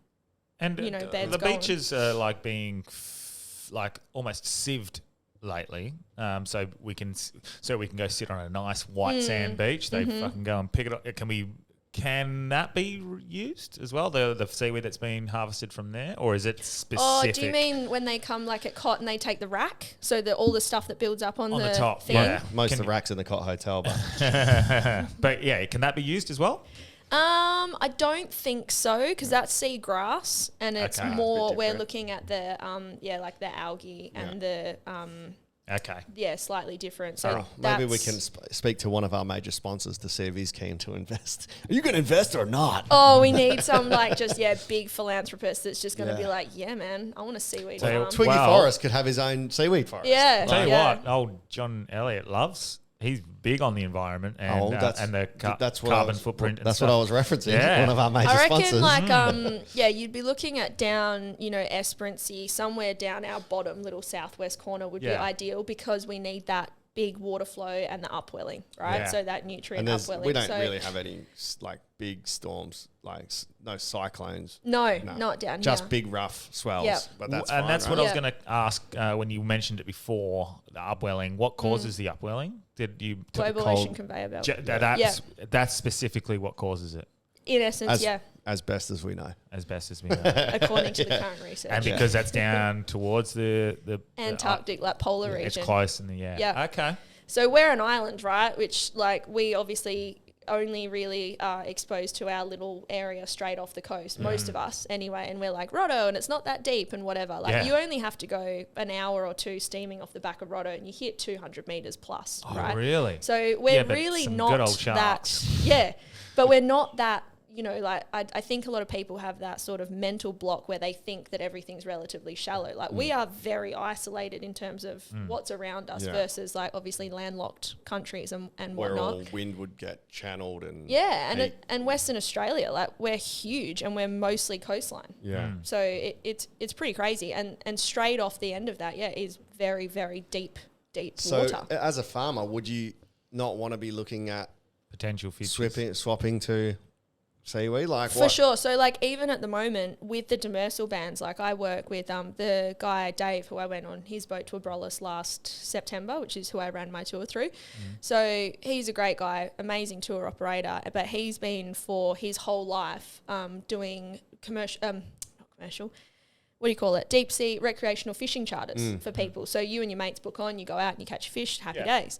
and beds the going. beaches are like being like almost sieved lately, so we can go sit on a nice white sand beach. They fucking go and pick it up. Can that be used as well? The seaweed that's been harvested from there, or is it specific? Oh, do you mean when they come like at Cot and they take the rack, so that all the stuff that builds up on the top? thing? Yeah. most of Can the racks in the Cot Hotel, but But yeah, can that be used as well? I don't think so, because that's seagrass, and it's Okay. more Bit we're different. looking at the like the algae and the Okay. Yeah, slightly different. So maybe we can speak to one of our major sponsors to see if he's keen to invest. Are you going to invest or not? Oh, we need some big philanthropist that's just going to be like, yeah, man, I want a seaweed farm. Twiggy Forrest could have his own seaweed forest. Yeah. Tell you what, old John Elliott loves. He's big on the environment and the carbon footprint. That's what I was referencing. Yeah. One of our major sponsors. I reckon, you'd be looking at down, Esperance-y, somewhere down our bottom little southwest corner would be ideal because we need that big water flow and the upwelling, right? Yeah. So that nutrient upwelling. We don't really have any big storms, no cyclones. No, not down here. Just big rough swells, but that's fine. And that's what I was going to ask when you mentioned it before, the upwelling. What causes the upwelling? Did you global ocean conveyor belt? That's specifically what causes it. In essence, as best as we know. As best as we know. According to the current research. And because that's down towards the Antarctic, polar region. It's close in the Yeah. Okay. So we're an island, right? Which we obviously only really are exposed to our little area straight off the coast, most of us anyway, and we're like, Roto, and it's not that deep and whatever. You only have to go an hour or two steaming off the back of Roto and you hit 200 metres plus, right? Oh, really? So we're really not that... Yeah, but we're not that... I think a lot of people have that sort of mental block where they think that everything's relatively shallow. We are very isolated in terms of what's around us versus obviously landlocked countries and whatnot. Where all wind would get channeled and and Western Australia, we're huge and we're mostly coastline. Yeah. So it's pretty crazy and straight off the end of that, is very, very deep water. So as a farmer, would you not want to be looking at potential fishes swapping to seaweed? For sure. So even at the moment with the demersal bans, I work with the guy Dave who I went on his boat to Abrolhos last September, which is who I ran my tour through. So he's a great guy, amazing tour operator, but he's been for his whole life doing not commercial, what do you call it? Deep sea recreational fishing charters for people. So you and your mates book on, you go out and you catch fish, happy days.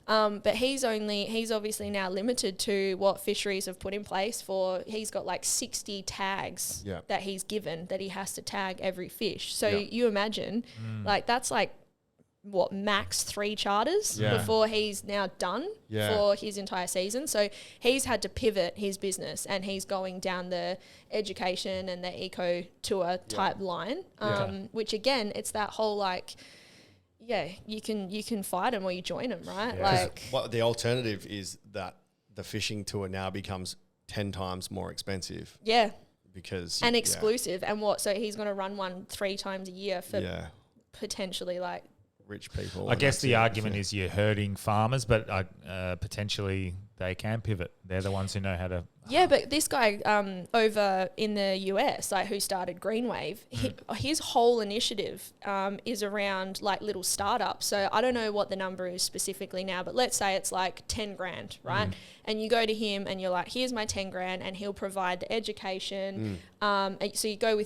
But he's obviously now limited to what fisheries have put in place he's got 60 tags that he's given that he has to tag every fish. So you imagine that's max 3 charters before he's now done for his entire season. So he's had to pivot his business and he's going down the education and the eco tour type line, which again, it's that whole you can fight them or you join them, right? Yeah. The alternative is that the fishing tour now becomes 10 times more expensive. Yeah. Because and exclusive. And so he's going to run one 3 times a year for potentially rich people. I guess the argument is you're hurting farmers, but potentially they can pivot. They're the ones who know how to. Yeah, but this guy over in the US, who started Greenwave, his whole initiative is around little startups. So I don't know what the number is specifically now, but let's say it's 10 grand, right? And you go to him and you're like, here's my 10 grand, and he'll provide the education. So you go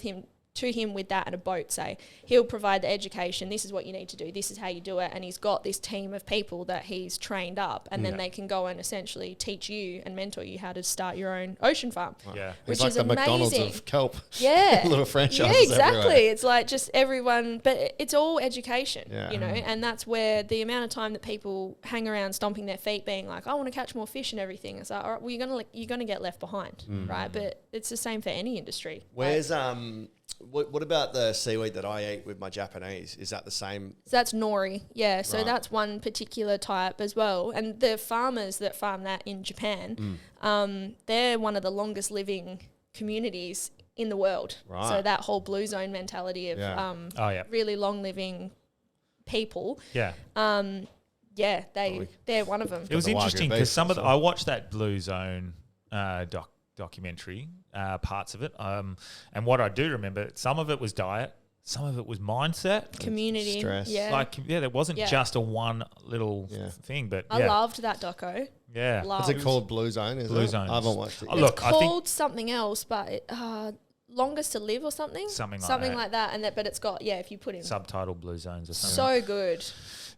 to him with that and a boat, say. He'll provide the education. This is what you need to do. This is how you do it. And he's got this team of people that he's trained up, and then they can go and essentially teach you and mentor you how to start your own ocean farm. Yeah. Which is the amazing. McDonald's of kelp. Yeah. Little franchises. Yeah, exactly. Everywhere. It's just everyone, but it's all education, and that's where the amount of time that people hang around stomping their feet being like, I want to catch more fish and everything. It's all right, well, you're gonna get left behind, right? But it's the same for any industry. Where's What about the seaweed that I eat with my Japanese? Is that the same? So that's nori, yeah. So that's one particular type as well. And the farmers that farm that in Japan, they're one of the longest living communities in the world. Right. So that whole blue zone mentality of really long living people. Yeah. They're one of them. It was interesting because I watched that blue zone documentary, parts of it, and what I do remember, some of it was diet, some of it was mindset, community, stress. There wasn't just a one little thing, but I loved that doco. Yeah, what's it called? Blue Zone? Blue Zone. I haven't watched it. It's called something else, but longest to live or something like that. But it's got if you put in subtitle Blue Zones or something. So good.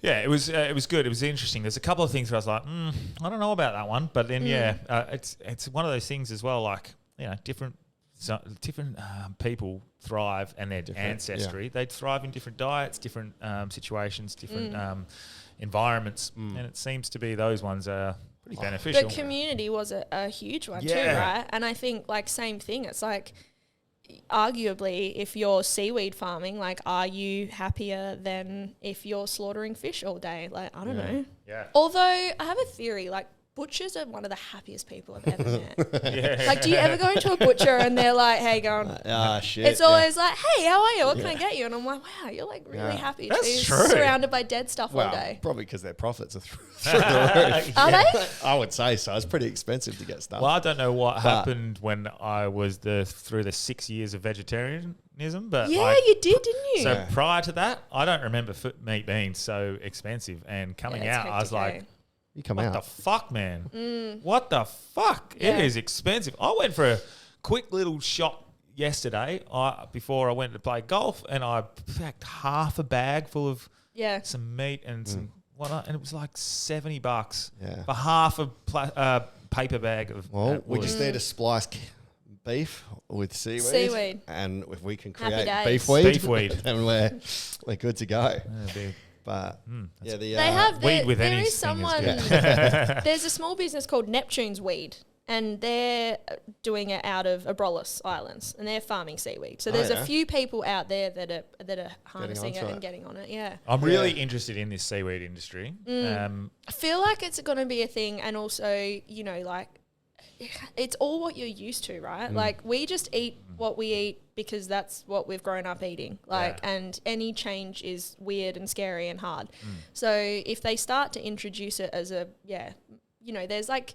Yeah, it was good. It was interesting. There's a couple of things where I was like, I don't know about that one. But then, it's one of those things as well, different different people thrive, and their ancestry. They thrive in different diets, different situations, different environments, and it seems to be those ones are pretty beneficial. The community was a huge one too, right? And I think like same thing. It's like arguably if you're seaweed farming, like are you happier than if you're slaughtering fish all day? Like I don't know. Yeah. Although I have a theory, like butchers are one of the happiest people I've ever met. Like, do you ever go into a butcher and they're like, hey, going, shit. it's always like, hey, how are you? What can I get you? And I'm like, wow, you're like really happy to be surrounded by dead stuff all day. Probably because their profits are through the roof. Are they? I would say so. It's pretty expensive to get stuff. Well, I don't know what happened when I was through the 6 years of vegetarianism, but you did, didn't you? So prior to that, I don't remember meat being so expensive. And coming out, I was like, you come what out. the fuck, man? What the fuck? It is expensive. I went for a quick little shop yesterday before I went to play golf, and I packed half a bag full of some meat and some whatnot, and it was like $70 for half a paper bag of. Well, we just need to splice beef with seaweed. And if we can create beef weed, then we're good to go. But they have weed with there is someone. There's a small business called Neptune's Weed, and they're doing it out of Abrolhos Islands, and they're farming seaweed. So there's a few people out there that are harnessing it and getting on it. Yeah, I'm really interested in this seaweed industry. I feel like it's going to be a thing, and also like it's all what you're used to, right? Like we just eat what we eat because that's what we've grown up eating. And any change is weird and scary and hard. So if they start to introduce it as there's like,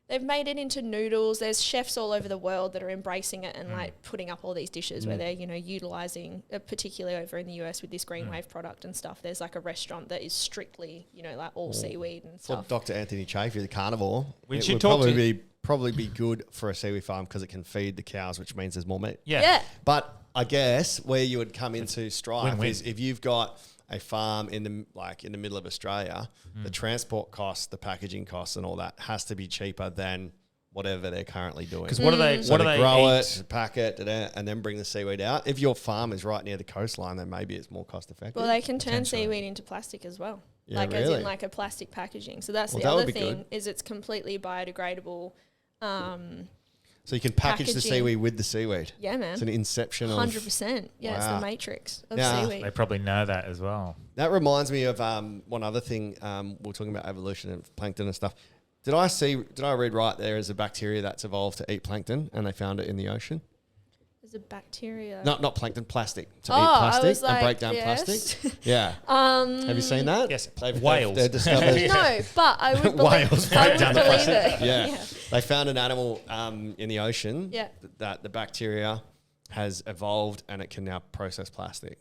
they've made it into noodles. There's chefs all over the world that are embracing it and like putting up all these dishes where they're, utilizing, particularly over in the US with this Green Wave product and stuff. There's like a restaurant that is strictly, like all seaweed and stuff. Dr. Anthony Chafee, the carnivore, it would probably be good for a seaweed farm because it can feed the cows, which means there's more meat. Yeah. But I guess where you would come into strife is if you've got a farm in the middle of Australia, the transport costs, the packaging costs, and all that has to be cheaper than whatever they're currently doing. Because what do they grow eat? it, pack it, and then bring the seaweed out? If your farm is right near the coastline, then maybe it's more cost effective. Well, they can turn seaweed into plastic as well. Yeah, as in like a plastic packaging. So that's the other thing is it's completely biodegradable. So you can package the seaweed with the seaweed. Yeah, man. It's an inception 100%. Yeah, it's the matrix of seaweed. They probably know that as well. That reminds me of one other thing. We're talking about evolution and plankton and stuff. Did I read right there is a bacteria that's evolved to eat plankton and they found it in the ocean? There's a bacteria. Not plankton, plastic. To eat plastic and break down plastic. Yeah. Have you seen that? Yes. Whales. They've discovered No, but I would believe, whales break down the believe plastic. it. Yeah. They found an animal in the ocean that the bacteria has evolved and it can now process plastic.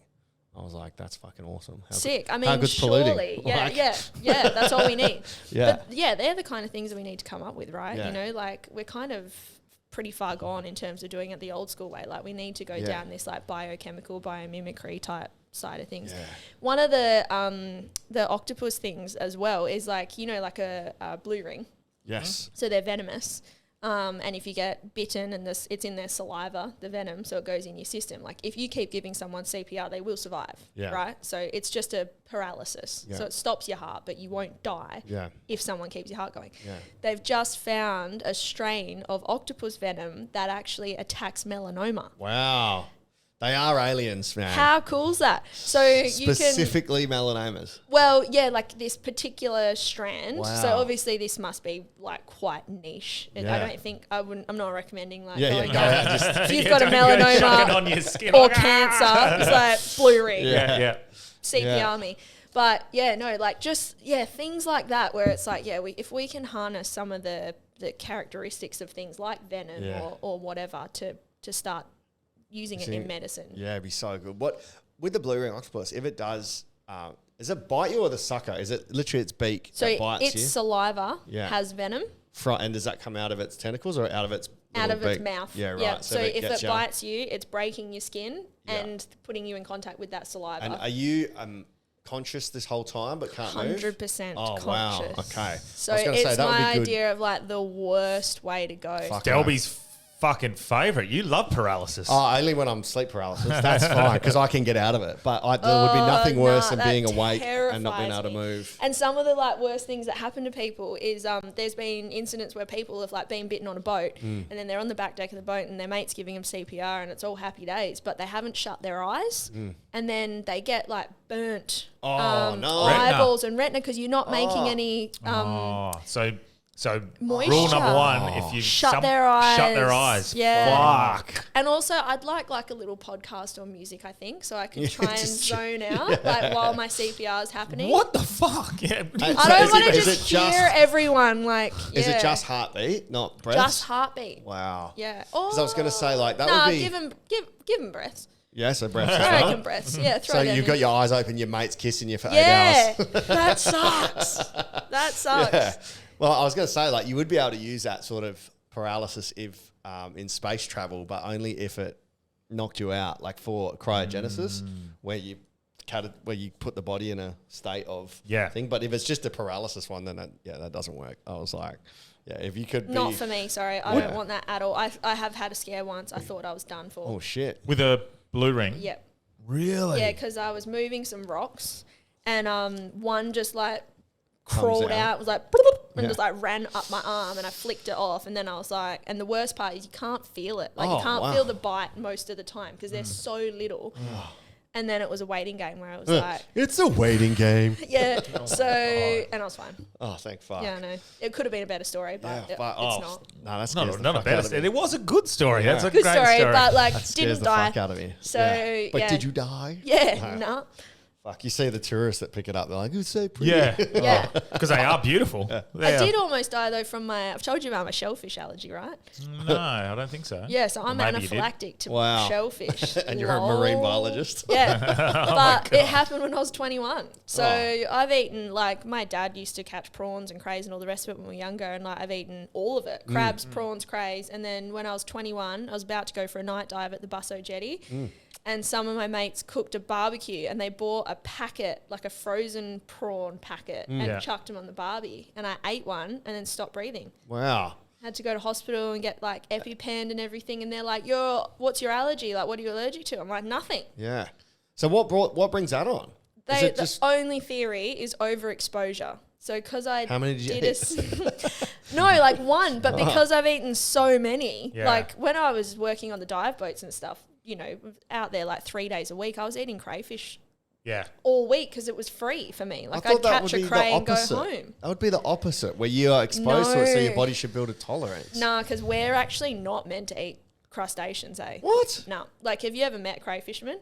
I was like, that's fucking awesome. Sick. I mean, surely. Yeah, that's all we need. But they're the kind of things that we need to come up with, right? Yeah. Like we're kind of pretty far gone in terms of doing it the old school way. Like we need to go down this like biochemical, biomimicry type side of things. Yeah. One of the octopus things as well is like, like a blue ring. Yes. So they're venomous. And if you get bitten and it's in their saliva, the venom, so it goes in your system. Like if you keep giving someone CPR, they will survive, right? So it's just a paralysis. Yeah. So it stops your heart, but you won't die if someone keeps your heart going. Yeah. They've just found a strain of octopus venom that actually attacks melanoma. Wow. They are aliens, man. How cool is that? So specifically melanomas. Well, yeah, like this particular strand. Wow. So obviously this must be like quite niche. And I don't think I'm not recommending like going if you've got a melanoma on your skin, or cancer, it's like blue ring. Yeah. CPR me. But things like that where it's like, if we can harness some of the characteristics of things like venom or whatever to start using it in medicine. Yeah, it'd be so good. What with the blue ring octopus, if it does, does it bite you or the sucker? Is it literally its beak that bites you? So its saliva has venom. And does that come out of its tentacles or out of its beak? Mouth? Yeah, right. Yeah. So if it bites you, it's breaking your skin and putting you in contact with that saliva. And are you conscious this whole time but can't move? 100% conscious. Wow. Okay. So it's my idea of like the worst way to go. Delby's fucking favourite. You love paralysis. Oh, only when I'm sleep paralysis. That's fine because I can get out of it. But there would be nothing worse than being awake and not being able to move. And some of the like worst things that happen to people is there's been incidents where people have like been bitten on a boat and then they're on the back deck of the boat and their mate's giving them CPR and it's all happy days, but they haven't shut their eyes and then they get like burnt eyeballs and retina because you're not making any So moisture. rule number one, if you shut their eyes. Yeah. Fuck. And also I'd like a little podcast or music, I think, so I can try and zone out like while my CPR is happening. What the fuck? Yeah. I don't want to just hear everyone like. Is it just heartbeat, not breaths? Just heartbeat. Wow. Yeah. Because I was going to say like that would be. Give him breaths. Yeah, so breaths. I reckon breaths. Yeah. So you've got your eyes open, your mate's kissing you for 8 hours. Yeah. That sucks. That sucks. Yeah. Well, I was going to say, like, you would be able to use that sort of paralysis if in space travel, but only if it knocked you out, like for cryogenesis, where you put the body in a state of thing. But if it's just a paralysis one, then that doesn't work. I was like, if you could Not for me, sorry. I don't want that at all. I have had a scare once. I thought I was done for. Oh, shit. With a blue ring? Yep. Really? Yeah, because I was moving some rocks and one just like crawled out, was like, and just like ran up my arm and I flicked it off. And then I was like, and the worst part is you can't feel it. Like you can't feel the bite most of the time because they're so little. And then it was a waiting game where I was like... It's a waiting game. Yeah, so... And I was fine. Oh, thank fuck. Yeah, I know. It could have been a better story, but it's not. No, that's not a better story. It was a good story. Yeah. That's a good great story, but like that didn't the die. Fuck out of me. So, But did you die? Yeah, no. Fuck, you see the tourists that pick it up, they're like, it's so pretty. Yeah. Yeah. Because they are beautiful. I did almost die though from I've told you about my shellfish allergy, right? No, I don't think so. Yeah, so I'm Maybe you did. anaphylactic to shellfish. And you're a marine biologist. Yeah. But it happened when I was 21. So I've eaten, like, my dad used to catch prawns and crays and all the rest of it when we were younger, and like I've eaten all of it. Crabs, prawns, crays. And then when I was 21, I was about to go for a night dive at the Busso Jetty. And some of my mates cooked a barbecue and they bought a packet, like a frozen prawn packet, and chucked them on the barbie. And I ate one and then stopped breathing. Wow. Had to go to hospital and get like EpiPen and everything. And they're like, what's your allergy? Like, what are you allergic to? I'm like, nothing. Yeah. So what brings that on? The only theory is overexposure. So because I How many did you eat? No, like one. But because I've eaten so many, like when I was working on the dive boats and stuff, you know, out there like 3 days a week, I was eating crayfish all week because it was free for me. Like I'd catch a cray and go home. That would be the opposite, where you are exposed to it so your body should build a tolerance. Nah, because we're actually not meant to eat crustaceans, eh? What? No. Like, have you ever met cray fishermen?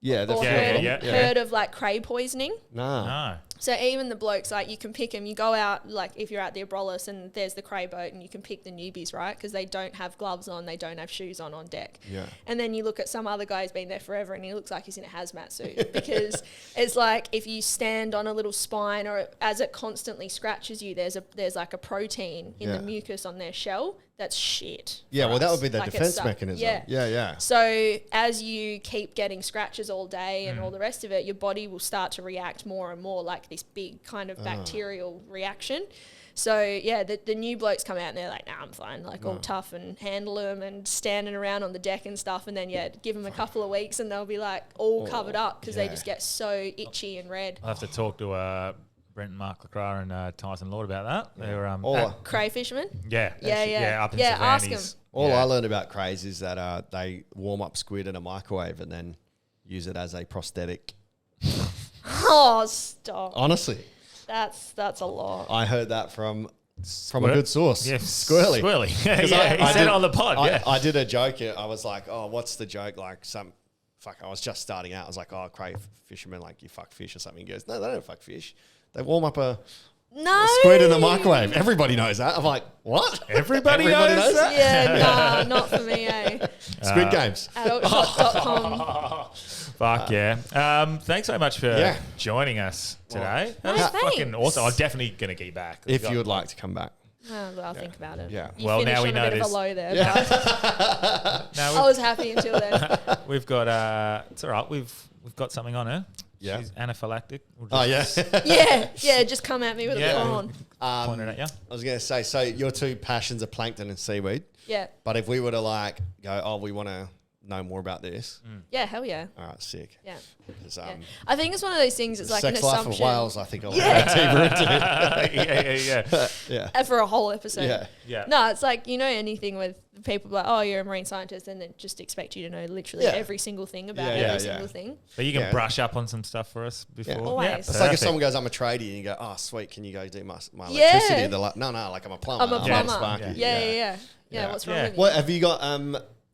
Yeah. Or heard of like cray poisoning? No. So even the blokes, like you can pick them. You go out, like if you're at the Abrolhos and there's the cray boat and you can pick the newbies, right? Because they don't have gloves on, they don't have shoes on deck. Yeah. And then you look at some other guy who's been there forever and he looks like he's in a hazmat suit because it's like if you stand on a little spine or as it constantly scratches you, there's like a protein in the mucus on their shell. That's shit. Yeah, well, that would be the like defense mechanism. Yeah. So as you keep getting scratches all day and all the rest of it, your body will start to react more and more like this big kind of bacterial reaction. So, yeah, the new blokes come out and they're like, nah, I'm fine, like all tough and handle them and standing around on the deck and stuff. And then, give them a couple of weeks and they'll be like all covered up because they just get so itchy and red. I'll have to talk to Brent and Mark Lacroix and Tyson Lord about that. They're cray fishermen? Yeah. Up in ask them. All I learned about crays is that they warm up squid in a microwave and then use it as a prosthetic. Oh, stop. Honestly. That's a lot. I heard that from a good source. Yeah, Squirrely. Yeah, he said it on the pod. I did a joke. I was like, oh, what's the joke? Like I was just starting out. I was like, oh, cray fishermen, like you fuck fish or something. He goes, no, they don't fuck fish. They warm up a squid in the microwave. Everybody knows that. I'm like, what? Everybody knows that? Yeah, not for me, eh? Squid Games. Adultshot.com. Fuck yeah. Thanks so much for joining us today. That was fucking awesome. I'm definitely going to get back. If you would like to come back. I'll think about it. Yeah. You finished now we on know a bit this. of a low there. But I was happy until then. We've got, it's all right. We've got something on her. Yeah. She's anaphylactic. Just come at me with a prawn. Point it at you. I was going to say, so your two passions are plankton and seaweed. Yeah. But if we were to like go, oh, we want to know more about this. Yeah, hell yeah. All right, sick. Yeah. 'Cause, Yeah. I think it's one of those things. It's like an sex life assumption. of whales. I think I'll deeper into. Yeah. And for a whole episode. Yeah. Yeah. No, it's like, anything with people like, oh, you're a marine scientist, and then just expect you to know literally Yeah. every single thing about Yeah, every yeah, single yeah. thing. But you can Yeah. brush up on some stuff for us before. Yeah. Always. It's like if Perfect. someone goes, I'm a tradie, and you go, oh, sweet, can you go do my Yeah. electricity? They're like, no, like I'm a plumber. I'm a plumber. sparky." Yeah. Yeah. What's wrong Yeah. with you? What have you got?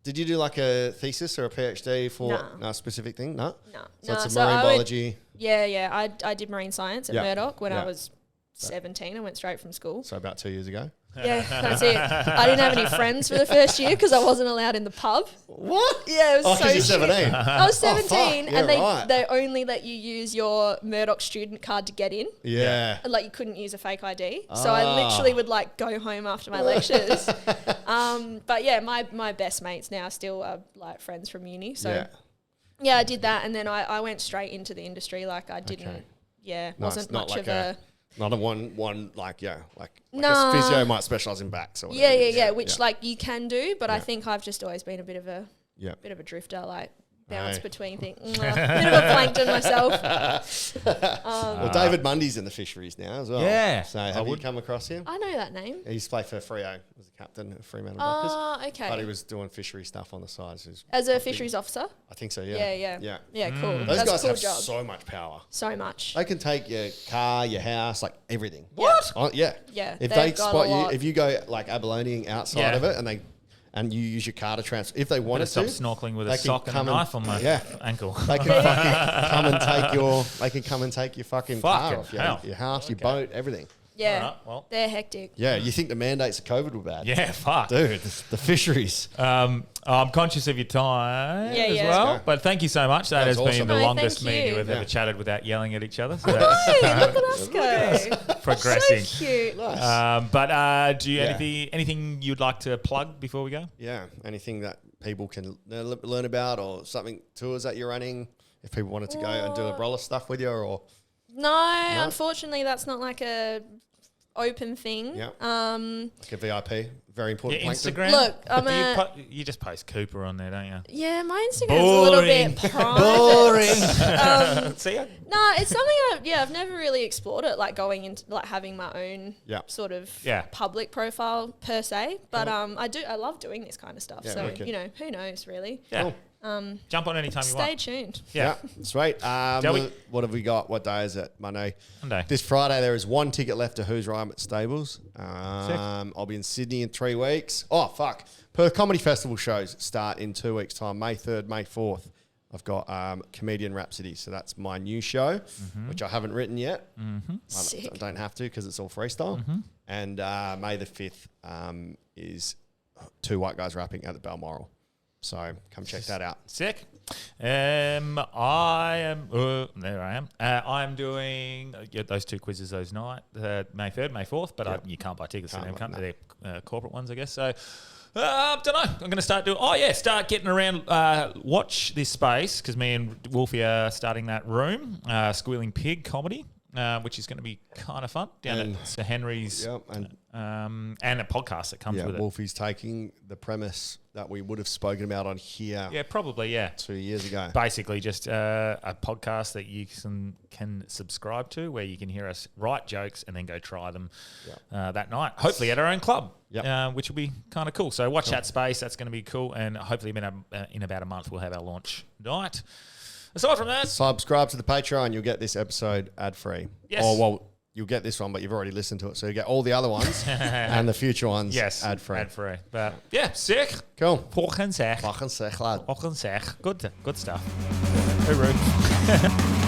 Did you do like a thesis or a PhD for No. a specific thing? No. No. So it's a So marine I would- biology. Yeah. I did marine science at Yeah. Murdoch when Yeah. I was 17. I went straight from school. So about 2 years ago. Yeah, that's it. I didn't have any friends for the first year because I wasn't allowed in the pub. What? Yeah, it was Oh, so because you're shit. 17. I was Oh, fuck. 17, Yeah, and right. they only let you use your Murdoch student card to get in. Yeah. And, like, you couldn't use a fake ID. So I literally would like go home after my lectures. But yeah, my best mates now still are like friends from uni. So yeah, I did that, and then I went straight into the industry. Like I didn't. Okay. Yeah, No, wasn't it's not much like of a. Not a one like Nah. a physio might specialize in backs or Yeah, whatever. which like you can do, but I Yeah. think I've just always been a bit of a drifter, like bounce Aye. between things. Bit of a plankton myself. Well, David Mundy's in the fisheries now as well. Yeah. So have you come across him? I know that name. He used to play for Freo. He was the captain of Fremantle Dockers. Oh, okay. But he was doing fishery stuff on the side. So As a fisheries officer? I think so, yeah. Yeah, Yeah. cool. Those That's guys a cool have job. so much power. So much. They can take your car, your house, like everything. What? Oh, yeah. Yeah, If they've they got spot a you, lot. if you go like abaloneing outside Yeah. of it and you use your car to transfer, if they Want wanted to stop to, snorkeling with they a can sock and a come knife on my ankle. they can fucking come and take your. They can come and take your fucking car Fucking off hell. your house, your Okay. boat, everything. Yeah. Alright, well. They're hectic. Yeah, you think the mandates of COVID were bad? Yeah, fuck. Dude, the fisheries. I'm conscious of your time Yeah, as yeah. well, Let's go. but thank you so much. That has was been awesome. the No, longest thank meeting you. we've Yeah. ever chatted without yelling at each other. So Hey, that's look at us go. progressing. So cute. Nice. But do you Yeah. anything you'd like to plug before we go? Yeah, anything that people can learn about or something, tours that you're running, if people wanted to go and do a roller stuff with you or... No, unfortunately, that's not like a open thing. Yeah. Like a VIP, very important. Your Plankton. Instagram? Look, I'm Do a- you just post Cooper on there, don't you? Yeah, my Instagram's a little Boring. bit private. See ya? No, it's something I've never really explored it, like going into like having my own Yeah. sort of Yeah. public profile per se. But I love doing this kind of stuff. Yeah, so wicked. who knows really. Yeah. Cool. Jump on anytime you Stay want. tuned. Yeah. Sweet. Delby. What have we got? What day is it? Monday. Monday. This Friday, there is one ticket left to Who's Rhyme at Stables. I'll be in Sydney in 3 weeks. Oh, fuck. Perth Comedy Festival shows start in 2 weeks' time, May 3rd, May 4th. I've got Comedian Rhapsody, so that's my new show, which I haven't written yet. Sick. I don't have to because it's all freestyle. And May the 5th is 2 white guys rapping at the Balmoral. So come check that out. Sick. I am. There I am. I'm doing those 2 quizzes those night, May 3rd, May 4th. But you can't buy tickets for them. They're corporate ones, I guess. So don't know. I'm going to start doing. Start getting around. Watch this space because me and Wolfie are starting that room, Squealing Pig comedy. Which is going to be kind of fun down at Sir Henry's, Yep, and a podcast that comes with it. Wolfie's taking the premise that we would have spoken about on here Yeah, probably, yeah. 2 years ago. Basically, just a podcast that you can subscribe to, where you can hear us write jokes and then go try them that night. Hopefully at our own club, which will be kind of cool. So watch that space. That's going to be cool, and hopefully in about a month we'll have our launch night. Aside from that, Subscribe to the Patreon. You'll get this episode ad-free. Yes. Or, well, you'll get this one, but you've already listened to it. So you get all the other ones and the future ones ad-free. ad-free. But yeah, sick. Cool. Volgend zeg. Fucking zeg, lad. Volgend zeg. Good stuff. Hooroo.